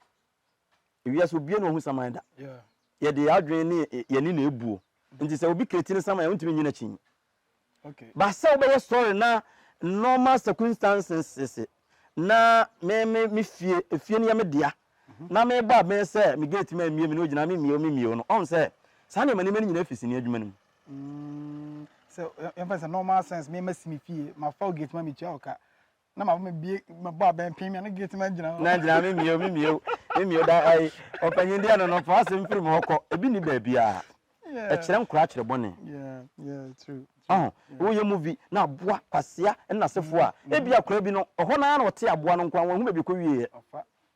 If you so bia no hu saman da. Yeah. Ye de adwen ne ye ni na ebuo. Nti say obi create ne saman wontimi nyina chin. Okay. Ba say obey story na normal circumstances na me fie ne ya me dia. Na me ba me say me get me mie me no gina me mie no. On say sa ne mani nyina afisi ne adwuma nim. So emphasis normal sense me messy me fie my fall gate ma me tua oka na ma me bie ma ba ben pin me na gate ma gina na gina me mie da ai opanyin dia no fa asem firi mo hokɔ ebi ni ba bia e kyerɛ nkura kyerɛ bɔne true wo ye movie na aboa kwasea na sefo a ebi akora bi no ɔhɔ na na ɔte aboa no nkwa hu ba bi kɔ wie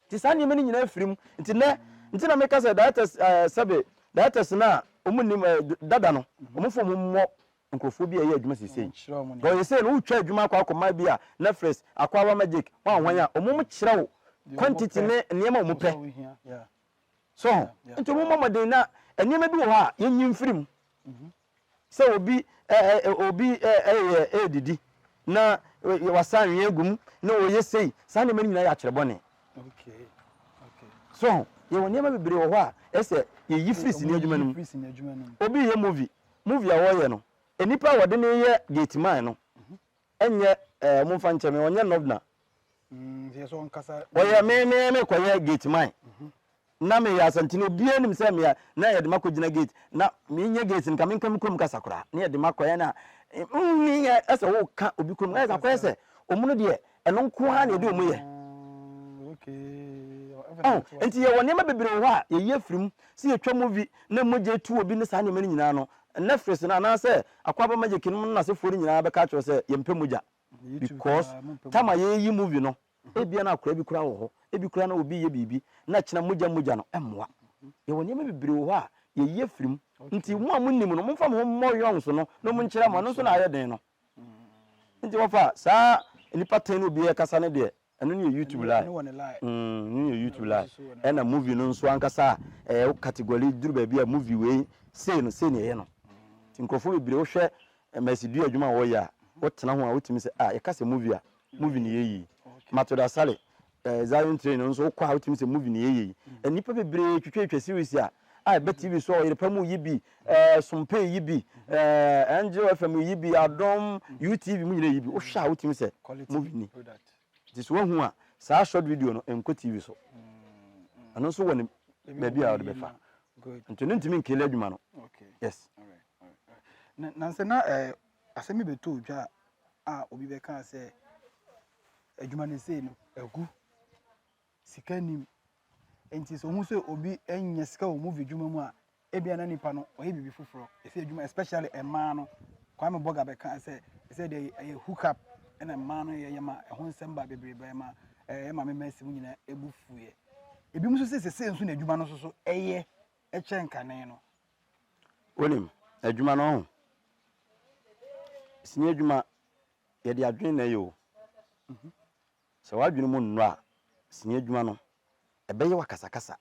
ti sa ne me nyina afirim nti na me ka sɛ directors sabe directors na omunim dada no omufo mo nkrofo bi ayi adwuma sesei go you say no utwa adwuma akwa bi a Netflix akwa magic wan a omum kyerɛw quantity ne niema omu pɛ so nti mo moden na niema bi wo ha yenyim firim sɛ obi didi na wasan wie gum na oye sei sa ne mani na ya kyerɛ bɔne so ye wo niema bebre wo ho a ɛsɛ ye yi free si ne adwuma num obi ye movie a wo ye no enipa wode ne ye gate man no enye mo fa ncheme onye novna ye so nkasa oye me koye gate man na me ya santino bia nim se me ya na ye de makogina gate na me nye gate nka me nkam krom kasa kora na ye de makoye na ni ye ese wo ka obi krom na akoye se omuno de eno nko ha na ye de omu ye enti ye woni ma bebre ho a ye ye firim si ye twa movie na moje tu obi ne sa ne mani nyina no Netflix na say akwaba magic no na se fori nyina be ka cho say ye mpe moja because tama ye yi movie no ebia na akora bi kura wo ho ebi kura na obi ye bibi na kina moja no emwa ye woni ma bibire wo a ye ye firim nti mo amunnim no mo fa mo mo yon so no no mo nkyira mo no so na aye den no nti wo fa sa nipa ten no bi e kasa ne de eno ne YouTube live ne YouTube live ena movie no nso ankasa category duru ba bia movie we say ne ye no tinkrofo bibire wo hwɛ masidu adwuma wo ya wo tena ho a wotimi sɛ ye ka sɛ movie ne yeyi matoda sale Zion train nso kwa a wotimi sɛ movie ne yeyi nipa bibire twetwa series a be TV so yerepamu yibi sompe yibi Angel FM yibi Adom UTV mu nyina yibi wo hwɛ a wotimi sɛ movie ni this one hu a sa short video no enko TV so ano so woni ba bia wo de befa nti ntimi nkele adwuma no yes nanse na asemi beto dwa a obi be kan se adwuma ne sei no agu sika nim enti so hu se obi enya sika o movie adwuma mu a ebia na nipa no o ye bibi foforo efi adwuma especially emma no Kwame Borga be kan se dey hook up na emma no ye ma ho nsem ba bebrebe ma ma me mesi mu nyina ebufuye ebi mu so se nso na adwuma no so eye echenkane no wonim adwuma no ho sinye adwuma ye de adwen na yo so wadwene mu nno a sinye adwuma no ebeye wakasakasa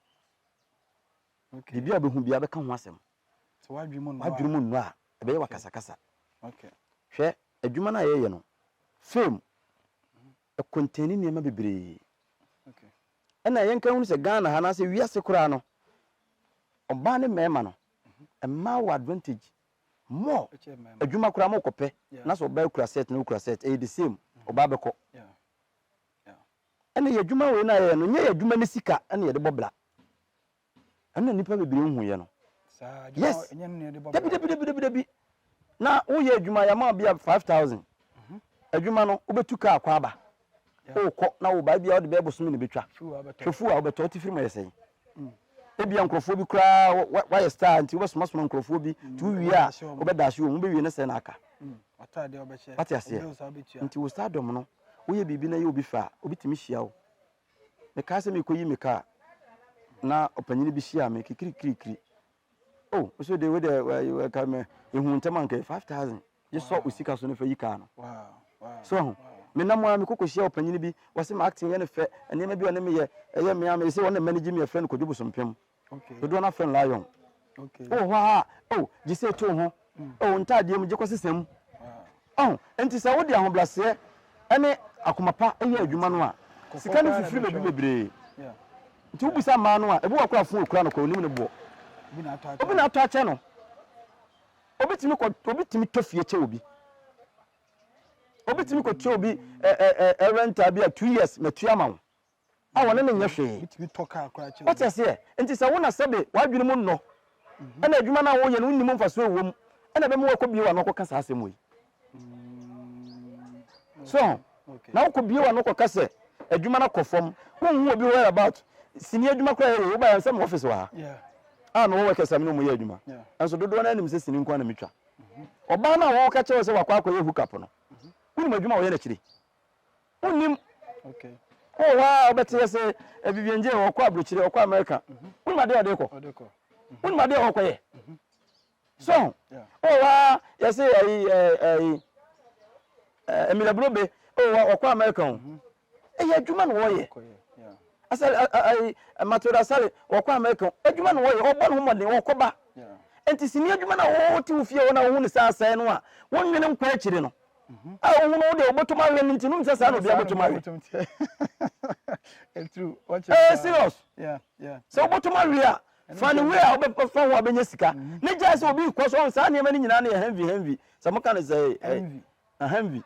bibia behu bia beka ho asem so wadwumu no a ebe wakasa kasa okay hwe adwuma na ye no film e contain niema bebre okay ena yen kan hu se Ghana ha na se wiase kura no oba ne mema no emma wa advantage more adwuma kura mo kope na so oba kura set na kura set e the same oba beko ena ye adwuma we na ye no nye adwuma ne sika ena ye de bobla ena nipa bebre hu ye no yes debi na wo ye adwuma ya ma bia 5000 adwuma no obetu ka akwa aba okọ na wo ba bia wo de bebo so me ne betwa hwefu a wo beto ti firi mo yesey ebia nkrofo bi kura wa star nti wo soma nkrofo bi tu wi a wo be dashi wo mo be wi ne se na aka atade obeche atiase nti wo stardom no wo ye bibi na ye obi fa obi timi hia wo me ka se me koyi me ka na opanyini bi hia me kikiri oh so de we de ka me ehun ntamanka 5000 je so usika so ne fa yi ka no wow so me na mo kokohia opanyini bi wose ma acting ye ne fe ene ma bi one me ye me am se wona manage me friend kodubu sompem okay do na friend lion okay oh ha oh ji se to ho oh ntade mu je kwasesam oh enti se wo de ahoblase ene akomapa eye adwuma no a sika ne fifiri bebre yeah nti ubisa ma no a ebu wakura fun okura no ko onim ne bo obi na ato ache no obitimi tofie che obi obitimi ko che obi renta bi a 2 years metua ma wo a wona ne nya hwe obitimi toka akura che what is here enti se wona sebe wadwene mu no ana adwuma na wo ye no nnim mfaso ewom ana be mu wako biwa no ko kasa asem yi so na wo ko biwa no ko kasa adwuma na kofom won hu obi where about sini adwuma kra ye wo ba yansem office wa yeah no wo kasa me no mu ye adwuma anso dodo na anim se sini nkwa na metwa oba na wo ka che se wakwa akwa ye hookup no woni adwuma wo ye na kire wonnim okay oh wa obete se ebibienje wo kwa abrochire wo kwa America woni ma de odeko woni ma de wo kwa ye so oh wa ya se Emile Brobe oh wo kwa America eh adwuma no wo ye asal matura sale wo kwa America adwuma no wo ye obo no mo de wo koba enti sini adwuma na wo ti wo fie wo na wo hu ne sasa no a wonwene nkwa akire no ah wo no de obotuma we nti num sasa no bia obotuma we it's true watch serious yeah so obotuma we a fan we a obefa ho abenya sika ne ja se obi ko so sa ne ma ni nyina na heavy so mo kan say heavy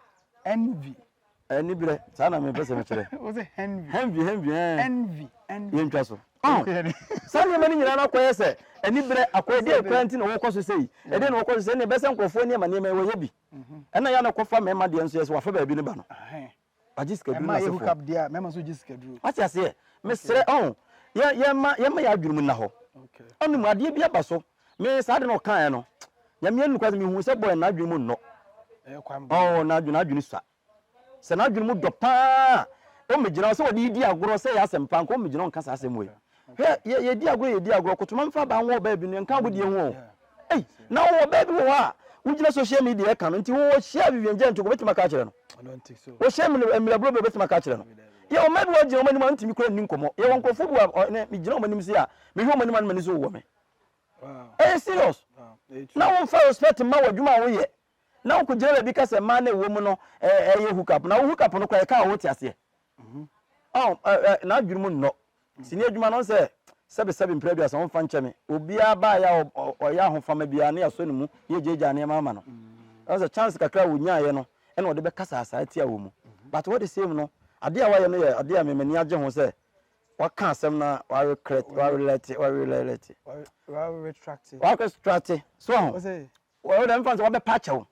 ni bre sa na me pese me kire was it heavy envy ye ntwa so sa ne ma ni nyina na koye se ni bre akoye de kwanti na wo ko so sei e de na wo ko so sei ne bese nkrofo ni ma ne ma wo ye bi ena ya na kofa me ma de nso yes wa fa ba bi ne ba no ajiska du na se hook up dia me ma so jiska du what you say me sere ye ma ya adwurum na ho okay onu mu ade bi aba so me sa de no kan no ya me anu kwase me hu se boy na adwurum no Kwame na adwunu sa se na adwurum do pa o me gina so wodi di agoro se ya asempa nko me gina on kasa asem we ye di agoro kotuma mfa ba nwo ba bi no nka bodie hu na wo ba bi wo a wujina social media ka no nti wo share bibienje nto ko betima ka kire no I don't think so wo share me Emile Brobe betima ka kire no ye o mebi wo gina o manima ntimi kura ni nkomo ye won kofo bu me gina o manim se a me hwe o manima no mani so wo me wow serious na wo fa respect ma wadwuma wo ye na wo ko gina bi ka se ma na wo mu no ye hookup na wo hookup no kwa ka wo ti ase na adwurum no sini adwuma no se sebe mprebia so won nche me obia ba ya oya hofama bia na yaso ne mu ye jeja ne mama no that's a chance kakra wo nyaye no e na wo de be kasa asati a wo mu but what the same no ade a waye no ye ade a memani age ho se waka asem na wa retract so wo dem fan so wo be patch wo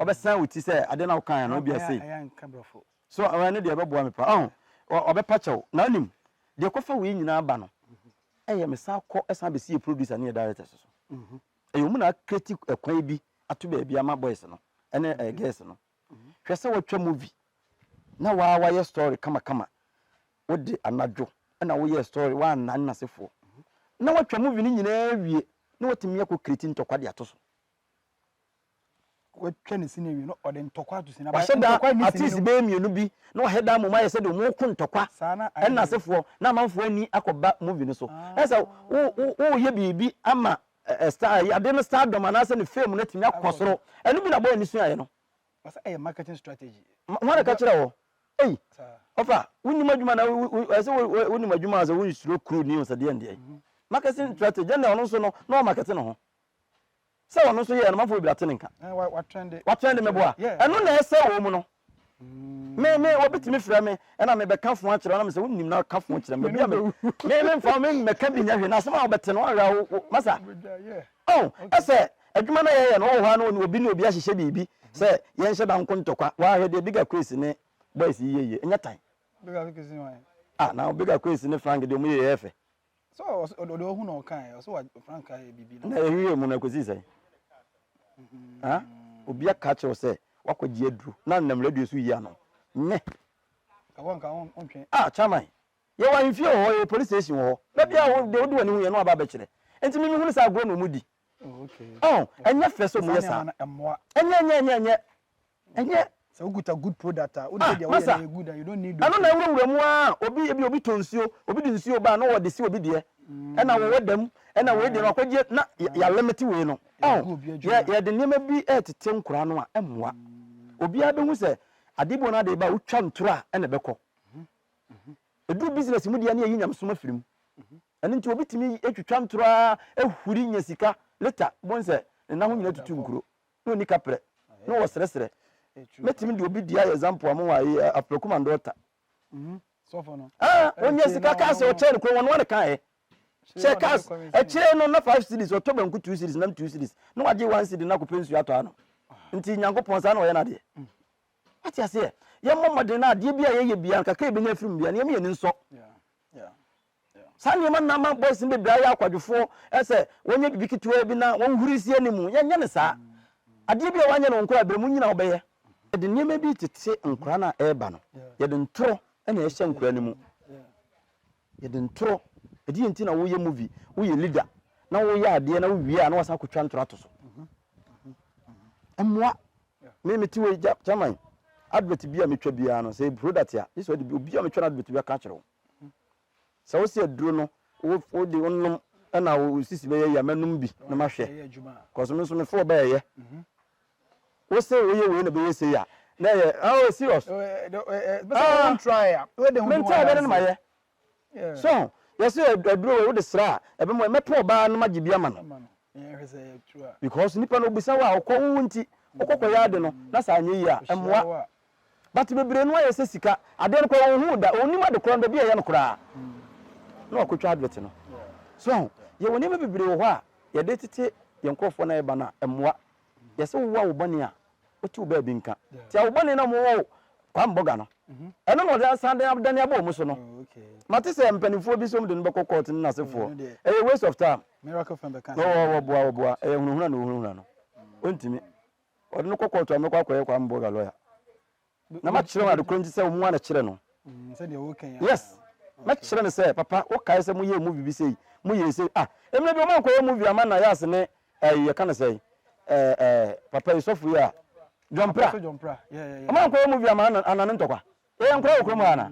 be san wuti se ade na wo kan no bia sei so awa ne de be boa me pa wo be patch wo na nim de kofa wo nyina ba no eye me sa ko esa be see producer ne director so eyo mu na creative ekwan bi ato ba bia ma boys no ene girls no hwese wo twa movie na wa ye story kama wo de anadwo na wo ye story wa nan sefo na wo twa movie ni nyina wie na wo timi yakọ create ntokwa de ato so wo twa ne sine wie no ode ntokwa to sine ba ntokwa ni sine be mienu bi na wo heda mo ma ye se de mo ku ntokwa na sefo na manfo ani akoba movie no so esa wo ye bibi ama star ya de no star dom anase ne fame no timi akosoro enu bi na boy ni sua ye no wasa e marketing strategy wona ka kire wo ei ofa wonni madwuma na ase wonni madwuma ase wonni suro kru ni onsa de ndie marketing strategy na ono so no no marketing no ho se ono so ye no mafo bi atene nka wa trend me boa enu na ese wo mu no me obitimi frɛ me ɛna me bɛka fo akyerɛ na me sɛ wonnim na ka fo akyerɛ me bia me mfa me meka bi nya hwe na asɛm a wobɛte no ara masa oh ɛsɛ adwuma na yɛyɛ no wo hɔ na obi na obi ahyehyɛ biribi sɛ yɛnhyɛ da nko ntɔkwa wa hwɛ de bigger crazy ne boys yeye enya time bigger crazy no na bigger crazy ne frank de mu yeye efe so odo hu na okan so frank aye bibi na ehiwe mu na kwesi sɛ obi aka kyerɛ sɛ wakɔgye aduru na nam radio so yi ano me ka ontwe chairman ye wa mfie ho ye police station ho na bia wo de wodi wani hu ye no aba ba kyerɛ enti me hu sa agro no mu di okay enya fɛ so mu ye sa enya so uguta good product o de dia we good and you don't need ano na wura mu a obi tonsuo obi di nsuo ba na wo de si obi de ɛna wo wedam ɛna wo de no akɔgye na ya limit we no ya de niema bi etete nkura no a emmoa obi abehu sɛ adebo na de ba utwa ntoro a ɛna bɛkɔ edu business mu de na yi nyam soma firim ɛne nti obi timi etwitwa ntoro a ehuri nya sika later bon sɛ na ho nyina tutu nkuro no ni kapre no wo sresre metimi de obi dia example am wa yi aprokuma ndota so for no onye sika ka se o chere ko won won kan check us e chere no na 5 cities o to banku 2 cities na 2 cities no waje 1 city na ko pensu ato ano nti nyankopon sa na o ye na de ati ase ye momode na de bia ye bia kaka e benya firim bia na ye nso sani man na man boys be bia ya akwadwofo ese wonye bibikituwa bi na won hurisi animu ye nya ne sa ade bia wanye no nkura bremu nyina obeye de niema bi tete nkura na eba no ye de ntoro na ehye nkura ni mu ye de ntoro edi enti na wo ye movie wo ye leader na wo ye ade na wo wie a na wasa akotwa ntoro ato so emwa me meti we chairman advert bia metwa bia no say product ya this obi bia metwa advert bia ka kyerɛ so wo se aduro no wo de onnom na wo sisi be ye ya manum bi na mahwɛ cause me so me for be ye wo se wo ye we na be ye say ya na ye serious don't try we de hu no ma ye so yes aduro wo de sra ebe mo me po ba no magye bia ma no because nipa no bisa wa okɔ wo nti okɔkɔ ya de no na sa anye yi a emwa but bebre no ayɛ sɛ sika ade no kɔ wo hu da onima de kɔ ndo bia ye no kora na okɔtwa advert no so ye woni me bebre wo hɔ a ye de tete ye nkɔfo na eba na emwa ye sɛ wo wa wo bɔne a oti wo ba bi nka ti a wo bɔne na mo wo Kwame Borga no eno no de sande abdane aba mu so no mate sɛ mpanifo bi so mu de no bɛkɔ court na asefo a waste of time miracle from the can wo boa hunhuna no ontimi ɔde no kɔ court amekɔ akɔyɛ Kwame Borga lawyer na ma kyerɛ wa de kronti sɛ mu ana kyerɛ no sɛ de wo kan yes ma kyerɛ ne sɛ papa wo kae sɛ mu yɛ movie bi sei mu yɛ sei emre bi o ma kɔ movie ama na yas ne yɛ kana sɛ papa Yusufu ya Jompra o ma kɔ movie ama anane ntɔkwa nkɔ wo kromo ana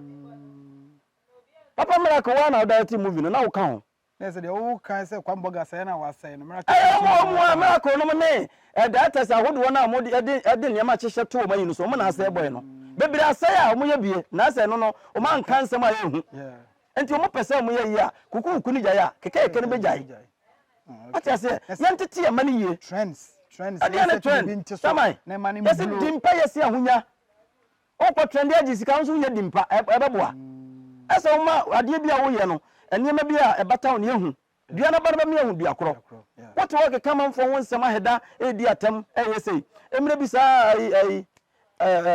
papa miracle wa na direct movie no na wo ka ho na sɛ de wo kan sɛ Kwame Borga sɛ na wasɛ no miracle no me that is a would one amod ede nyama kyehye to o mayi no so mo na asɛ boy no bebre asɛ a mo yɛ bie na asɛ no no o man kan sɛm a yɛ hu enti o mo pɛsɛ mo yɛ yi a kuku ni gyae a keke ne be gyae ati asɛ yɛ ntete yɛ mani yie trends ade na trend samai yɛ sɛ dimpa yɛ se ahunya o kɔ trend agyi sika nso yɛ dimpa ɛbɛboa ɛsɛ o ma ade bi a wo yɛ no enema bi a ɛbata no yɛ hu dua na barba me hu dua korɔ what work come on for one nsɛm aheda edi atam ɛyɛ sei emre bi saa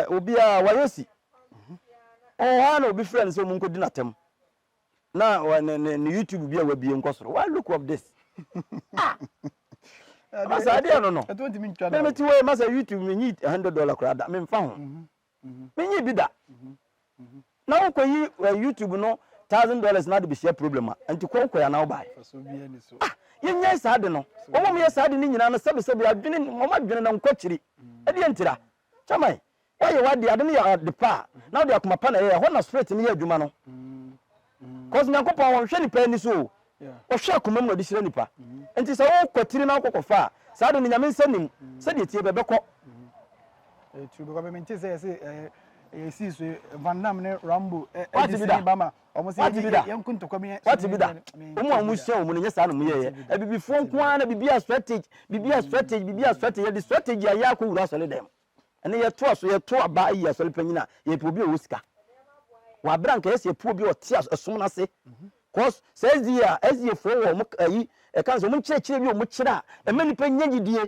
obi a wayosi ha na obi friend sɛ mu nkodi na atam na ne YouTube bi a wabie nkɔsoro why look of this masa ade no me ti we masa YouTube me need $100 kora da me mfa ho me nyi bi da na wo kɔ yi YouTube no $1,000 na de be share problem anti kɔ ya na wo bai so bi ani so yenya saade no wo mo ye saade ni nyina no sebe adwene mo ma dwene na nkɔkyiri ade ntira chamai waye wade ade ne ya de pa na wo de akoma pa na ye ho na straight ne ya adwuma no cause nyankopɔn won hwɛ ni pa ni so o hwe akoma mu de hyira nipa enti se wo kwatiri na kokofa sa de nyame nsanim se de tie bebekọ tu be ko me nti se esi so Van Damme ne Rambo bama omo se yanku ntokwa me what be that omo amuhia omo nye sa no mo ye bibifo nko ana bibia strategy the strategy ya akọ wura sole dem ene ye to so ye to aba yi asole panyina ye pe obi o sika wa branka ye se pe obi o tia asom na se cause says dia as fo wo mo ayi e kan so mo kire bi o mo kire a e mani pa nyagidie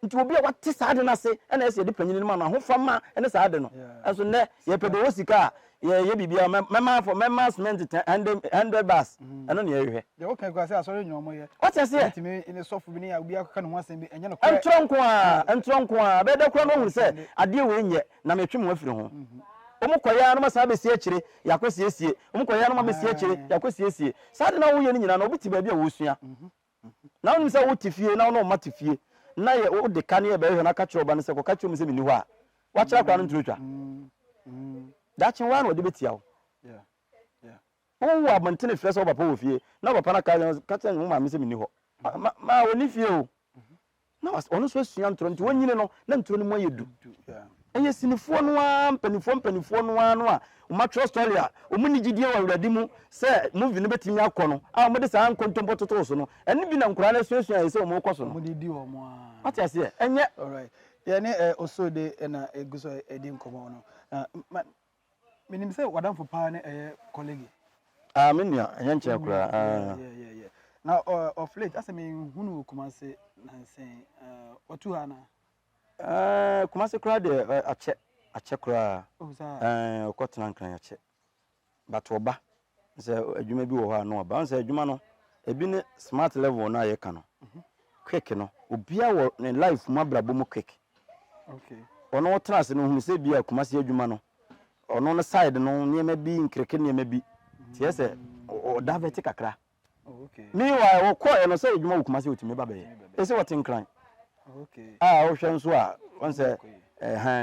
nti obi a wate sa de na se ene se de panyini ma no ho fama ene sa de no eso ne ye pe do sika ye bibia mema cement 100 bars eno ne ye hwe de wo kan kwa se asore nyomo ye what you say ntimi ine sofu bi ne ya obi akaka no ho asem bi enye no entronko a be de kro no hu se ade we nye na metwe mo afiri ho omukoya no masa be sie akire yakwesi esie omukoya no ma be sie akire yakwesi esie sade na wo ye ni nyina na obiti ba bia wo sua na wonu se wo tifie na wo ma tifie na ye wo de kane ye be hwe na ka kire oba ne se ko ka kire mo se mini ho a wa kire kwa no ntutwa dachi wan wo de betia wo wo wa mantene frɛ sɛ wo papa wo fie na papa na ka kire mo ma me se mini ho ma wo ni fie o na ono so sua ntoro nti wonyine no na ntoro no mo yedu eye sinifo no a mpanifo no a no a uma true story a omuni gidie wa wurade mu se movie no betimi akọ no a mo de sa ankontompo toto so no ene bi na nkura na suasua ese o mo kọ so no mo de di o mo a ati ase enye alright ye ne Osoode na eguso edi nkomo no minim se wadamfo pa ne colleague menia enye nche kura yeah now of late as me hunu Kumase nansen otu ha na Kumase kura de ache kura okotena nkran ache but oba se adwuma bi wo ha no oba se adwuma no ebi ne smart level na ye ka no quick no obia wo ne life mu abrabo mu quick okay ono trans no hu se bia Kumase adwuma no ono no side no niema bi nkreke niema bi tie se o daveti kakra okay mi wa wo ko no se adwuma wo Kumase otime ba be ese what nkran okay o hwe nso a won se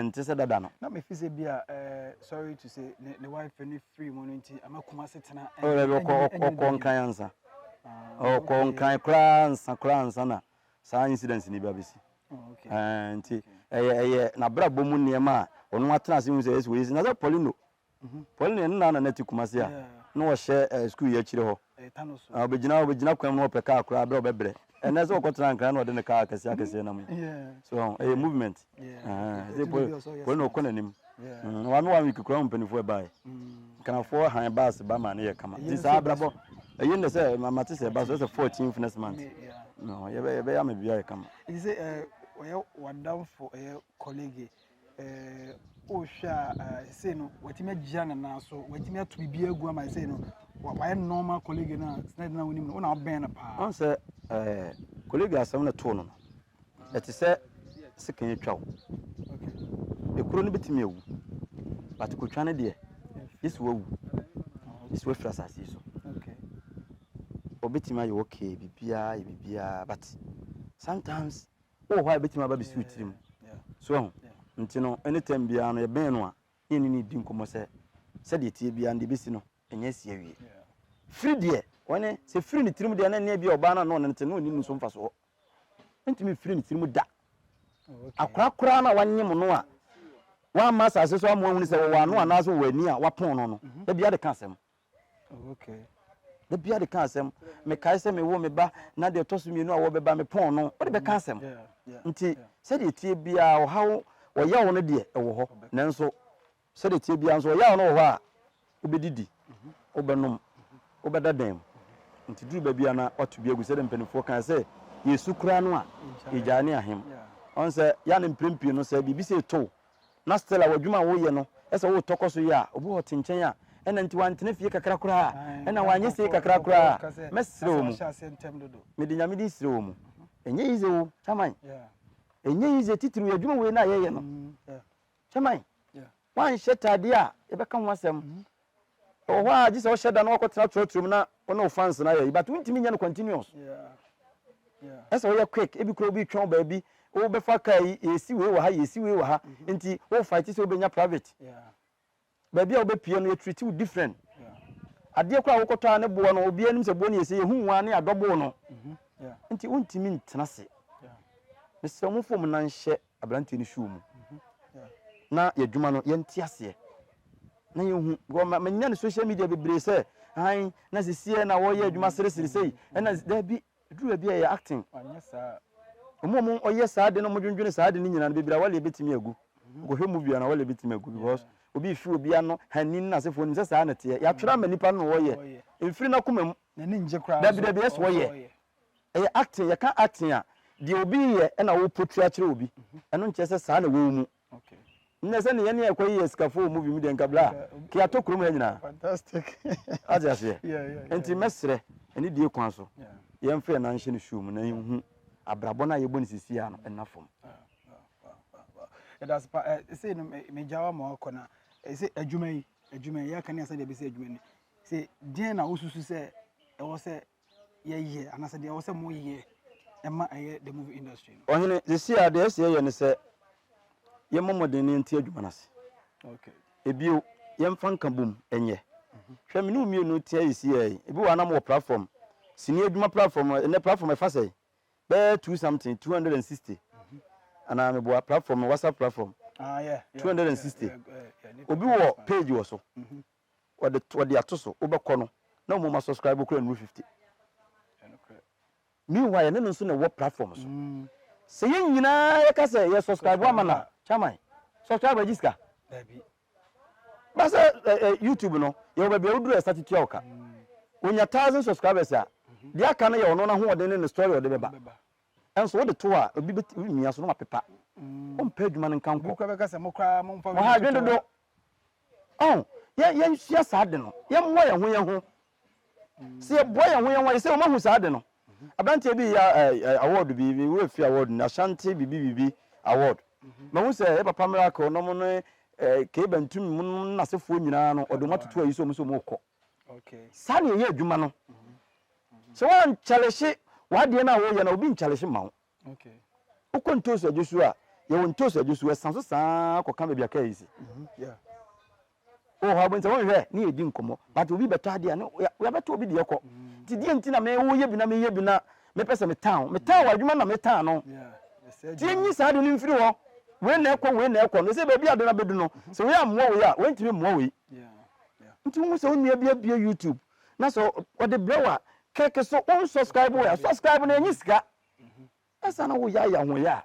nti se dada no na me fi se bia sorry to say the wife any free money ama Kumase tena ko nkran ansa ko nkran kra ansa na sa incident ni ba bisi okay nti na brabo mu niema ono atena se mu se esi we na za Poleeno Poleeno na ti Kumase a no wo hye school ya chire ho obegina kwam no peka akra bra obebre ene se okotena nkran na ode ne ka akese na mu so movement Poleeno ko nanim wa me wa mi kukura mpanifo e bai kana fo han bus ba ma ne ye kama ti sa brabo yinde se mama ti se bus se 14th next month no ye be ya me bia ye kama it say wadam for colleague o sha say no watimi agiana na so watimi atu bibia gu ama say no why normal colleague na snide na wonim no na ben na pa on say colleague asam na to no eti se sikan twawo okay ekuro no bitimi ewu but ko twa ne de yesu wawu yesu afra asase so okay obitimi ayo okay bibia but sometimes why betima ba bisu tirim so ntino anytime bia no ye ben no a ye ni di nkomo se de tie bia nde besi no enye sie wie free de wone se free ni tirim de na ne bia oba na no nte no ni nso mfa so ntimi free ni tirim da akura na wanyem no a wa masa se so amu se wa no ana so wani a wapon no da bia de ka asem okay da bia de ka asem me kai se me wo me ba na de toso mienu a wo be ba me pon no wo de be ka asem nti se de tie bia o hawo o ya wo no de e wo ho nanso se de tie bia nso o ya wo no wo ho a obedidi obenom obedadem nti duru ba bia na otu bia gu se de mpanifo kan se yesu kura no a ejane ahem on se ya ne mprempie no se bibi se to na stella wadwuma wo ye no ese wo tokoso ya obu ho tenchen a ena nti wantene fie kakra kura ena wanye se kakra kura mesre wo mu medinya medi sire wo mu enye yize wo chaman enye yize titiru wadwuma we na ye no chaman wan shetade a ebeka ho asem o ho a gise o sheda na okotena trotrum na ono fans na ye but untimi nya no continuous ese wo ye quick ebi kro bi twon ba bi wo be fa kai esi we wo ha yesi we wo ha nti wo fight se obenya private ba bia wo be pie no treat you different ade kwa wokotwa ne bo no obi anim se bo ne yesi ehu wa ne adobo no yeah nti untimi ntenase yeah mesɛ mo fom na nhye abrante ne shoe mu yeah na yadwuma no yɛnti ase na yehu go manya ne social media bebre sɛ han na sesie na wo yɛ adwuma seresere sei na da bi duru bi yɛ acting anya saa omo oyɛ saa de no modwundwene saa de ne nyina no bebra wale betimi agu go hwɛ mu bia na wale betimi agu because obi fi obi ano hanin na sefo nim sɛ saa na te ya twera ma nipa no wo yɛ emfiri na koma mu na ne nje kra da bi yes wo yɛ acting yɛ ka acting a de obi yɛ na wo portray akyerɛ obi ɛno nkyɛ sɛ saa na wo mu okay nne sɛ ne yɛ ne yɛ kɔ yɛ skafo movie mu de nkabla ki atokuro mu nyina fantastic aje yeah enti mesrɛ ɛne die kwan so yɛn fɛ na nhye ne shoe mu na yɛhu abrabɔ na yɛbɔ ne sisi ano ɛnafom that's say no me jawa ma okona say adwuma yi ya kan ya say de be say adwuma ni say den na osusu say e wo say ye anasa de wo say mo ye e ma the movie industry no ohene sisi a de ese ye ne sɛ yɛ momodin ne nti adwuma nase okay ebio yɛn fanka bom enye hwɛ me no mie no tia yesi ye ebi wa na mo platform sini adwuma platform ne platform e fa sɛ be 260 ana me boa platform WhatsApp platform yeah 260 obi wo page wo so wode atoso obekɔ no na mo ma subscribe kura no 50 meanwhile ne nso na wo platform so se yen nyina ye ka se ye subscribe wa mana chairman subscribe register basa YouTube no ye wo be oduru start oka onya 1000 subscribers a dia aka na ye ono na ho ode ne story ode beba enso wo de to a obi mia so no mapepa o mpa adwuma ne kanko ko be ka se mo kra mo mfa ha dwendo do oh ye nhia saa de no ye mmo ye ho se ye boy ye ho ye se o ma hu saa de no abante bi ya award bi we fi award na Ashanti bibi award ma hu se e papa miracle no mo no ke bantum mu na sefo nyina no odo matoto ayi so mo kɔ okay saa ne ye adwuma no so wan challenge wade na wo ye na obi challenge ma wo okay ukontoso ajusu a ye wontoso ajusu sanso saa ko kan be aka yi si yeah oh ha bonse won hwɛ ne yedi nkomo but obi beto ade ne ya beto obi de yekɔ ti die nti na me wo ye bi na me ye bi na me pese me town wa adwuma na me town no yeah ti nyi saa de ni mfiri hɔ we na ɛkɔ no se ba bi ade na bedu no se we ammo we a we ntimi mmo we yeah nti wo se onua bia YouTube na so ode blower keke so on subscribe we subscribe na nyi sika esa na wo ya ho ya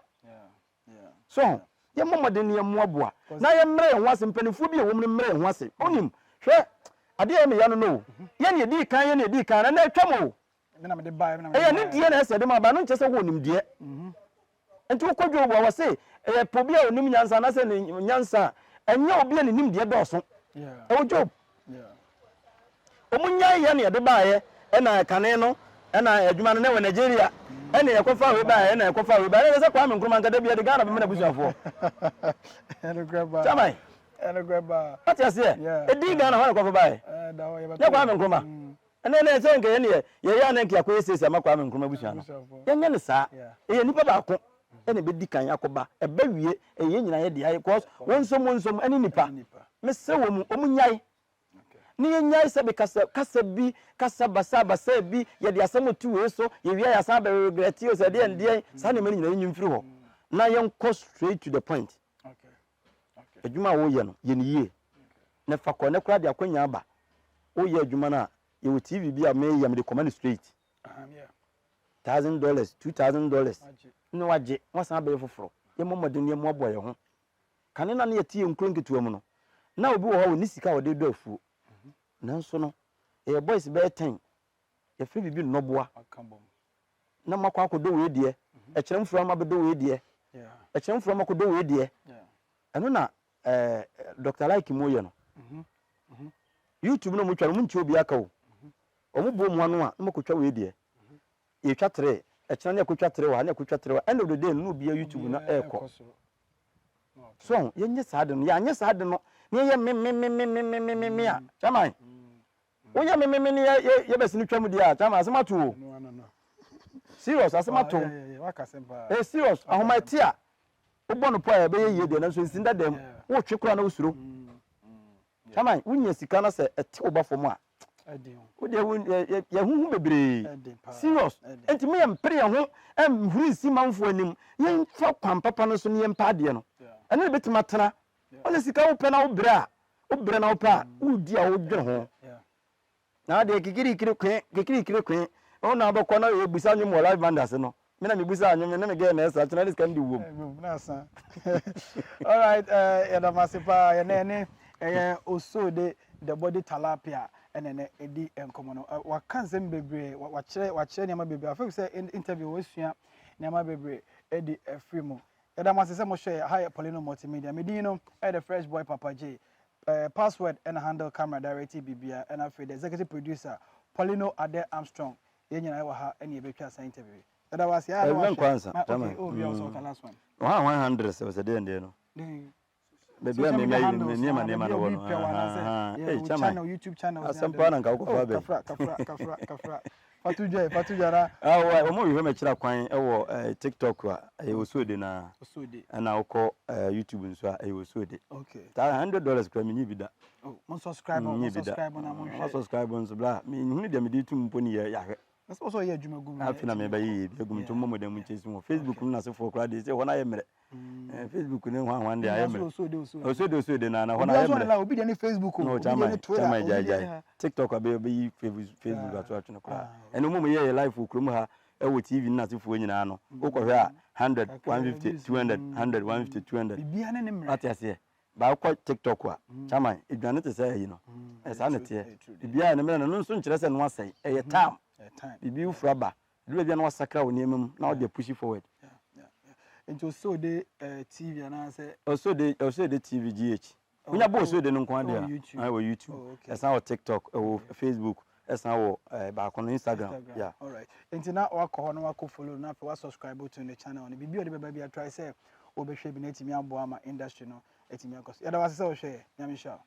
so ye momode ne moaboa na ye mre ho ase mpanifo bi e wo mre ho ase onim hwɛ ade ye me ya no ye ne di kan na atwam o na me de buy na me ne die na ese de ma ba no nche se wo onim die enti wo kodwo wo se po bi a onim nyansa na se ne nyansa enye obi a ne nim die dɔso e wo job omunya ye ne de baaye e na kane no e na adwuma no na wɔ Nigeria ene yakofa we ba ene yakofa we ba ene se Kwame Nkrumah nkada bia de Ghana be me na busuafo ene graba chamai ene graba what you say e di Ghana ho yakofa ba da ho ye ba ya Kwame Nkrumah ene se nke ye ye ya na nke akoye sese ma Kwame Nkrumah busuano ye nye ne saa e nipa ba ko ene be di kan yakoba e ba wie e ye nyina ye de aye cause wonsom ene nipa me se wo mu omunyai ni nyai se be kasa bi kasa basa bi ye de asem tu we so ye wi asa ba regret o se de ndie sa na mani nyina nyimfiri ho na ye nko straight to the point okay adwuma wo ye no ye ni ye na fa ko ne kura de akonya aba o ye adwuma na ye wo TV bi a me ye me de command straight yeah $1,000 $2,000 no waje wasan ba ye foforo ye momodin ye mo abo ye ho kane na ne ye tie nkronketua mu no na obi wo ho ni sika wo de do afuo nanso no boys be 10 ye free bibi noboa akambom na makwa akodo we die e kyeremfura ma bedo we die e kyeremfura ma kodo we die eno na Dr. Like Moye no YouTube no mutwa no munti obi aka wo omubo mu anu a makotwa we die ye twa 3 e kyerem ne akotwa 3 wa ne akotwa 3 wa end of the day no bi YouTube na eko so ye nye saade no ya nye saade no ne ye me a chamai wonya me ne ye besini twam dia chama asemato no serious asemato waka sempa serious ahoma tia obo no pa be ye de na so nsinda dem wo twe kura na usuro chamai wonya sika na se ete oba fom a wo de ye hu bebre serious enti me yam pere ho em huri si manfo anim ye fa kwan papa no so ne yem pa de no ene betima tena ole sika wo pe na wo bra na wo pa wo di a wo dwe ho na de kikiri kwen ona abakọ na ye busa nyu mo live manders no me na me busa anyu me na me ge na esa tena this can do wom na san all right ya da masipa ya ne Osoode the body tilapia ene edi enkomo no wa kansem bebre wa kire ne ma bebre afa say interview we sua ne ma bebre edi afrimo ya da masese mo share hi Poleeno Multimedia medino the fresh boy Papa J password and handle camera directly bibia and after the executive producer Poleeno Ade Armstrong yenyina wa ha ene ebetwa sa interview ya da was ya wa kwanza okay oh we also the last one 100 so say dey no baby me no wono channel YouTube channel asampa na nka ko fa be kafra fatujara wa mo wi me kira kwan e wo TikTok a Osoode na na uko YouTube nso a Osoode okay $100 kwa minyi bida oh mo subscribe na mo share subscribe nso bla me hunu de me di tum mponi ya hwe also ye adwuma gum afina me ba yi egum tum mo dem chesi mo Facebook na se fo kra de se wona ye mere Facebook ne hwan de aye mere Osoode na hona ye mere obi de ne Facebook no chama Twitter TikTok abe yi Facebook atu no kra eno mo ye live krom ha e wo TV na se fo nyina no ukọhwe a 100 150 200 100 150 200 bibia ne mere atiase ba ko TikTok a chama edwane te se yi no e sa ne te bibia ne mere no nso nkyere se no asai e time bibi ufraba dule bia na wasakra wo niemem na wo de push forward into Osoode TV and say Osoode TV GH unya bo Osoode no nko ade a wo YouTube esa wo TikTok wo Facebook esa wo ba ko no Instagram yeah all right into na wakọ no wakọ follow na fa subscribe to the channel ni bibi o de beba bia try say obehwe bi na etimi abo ama industry no etimi akọ ya da wase say o hwe nyame sha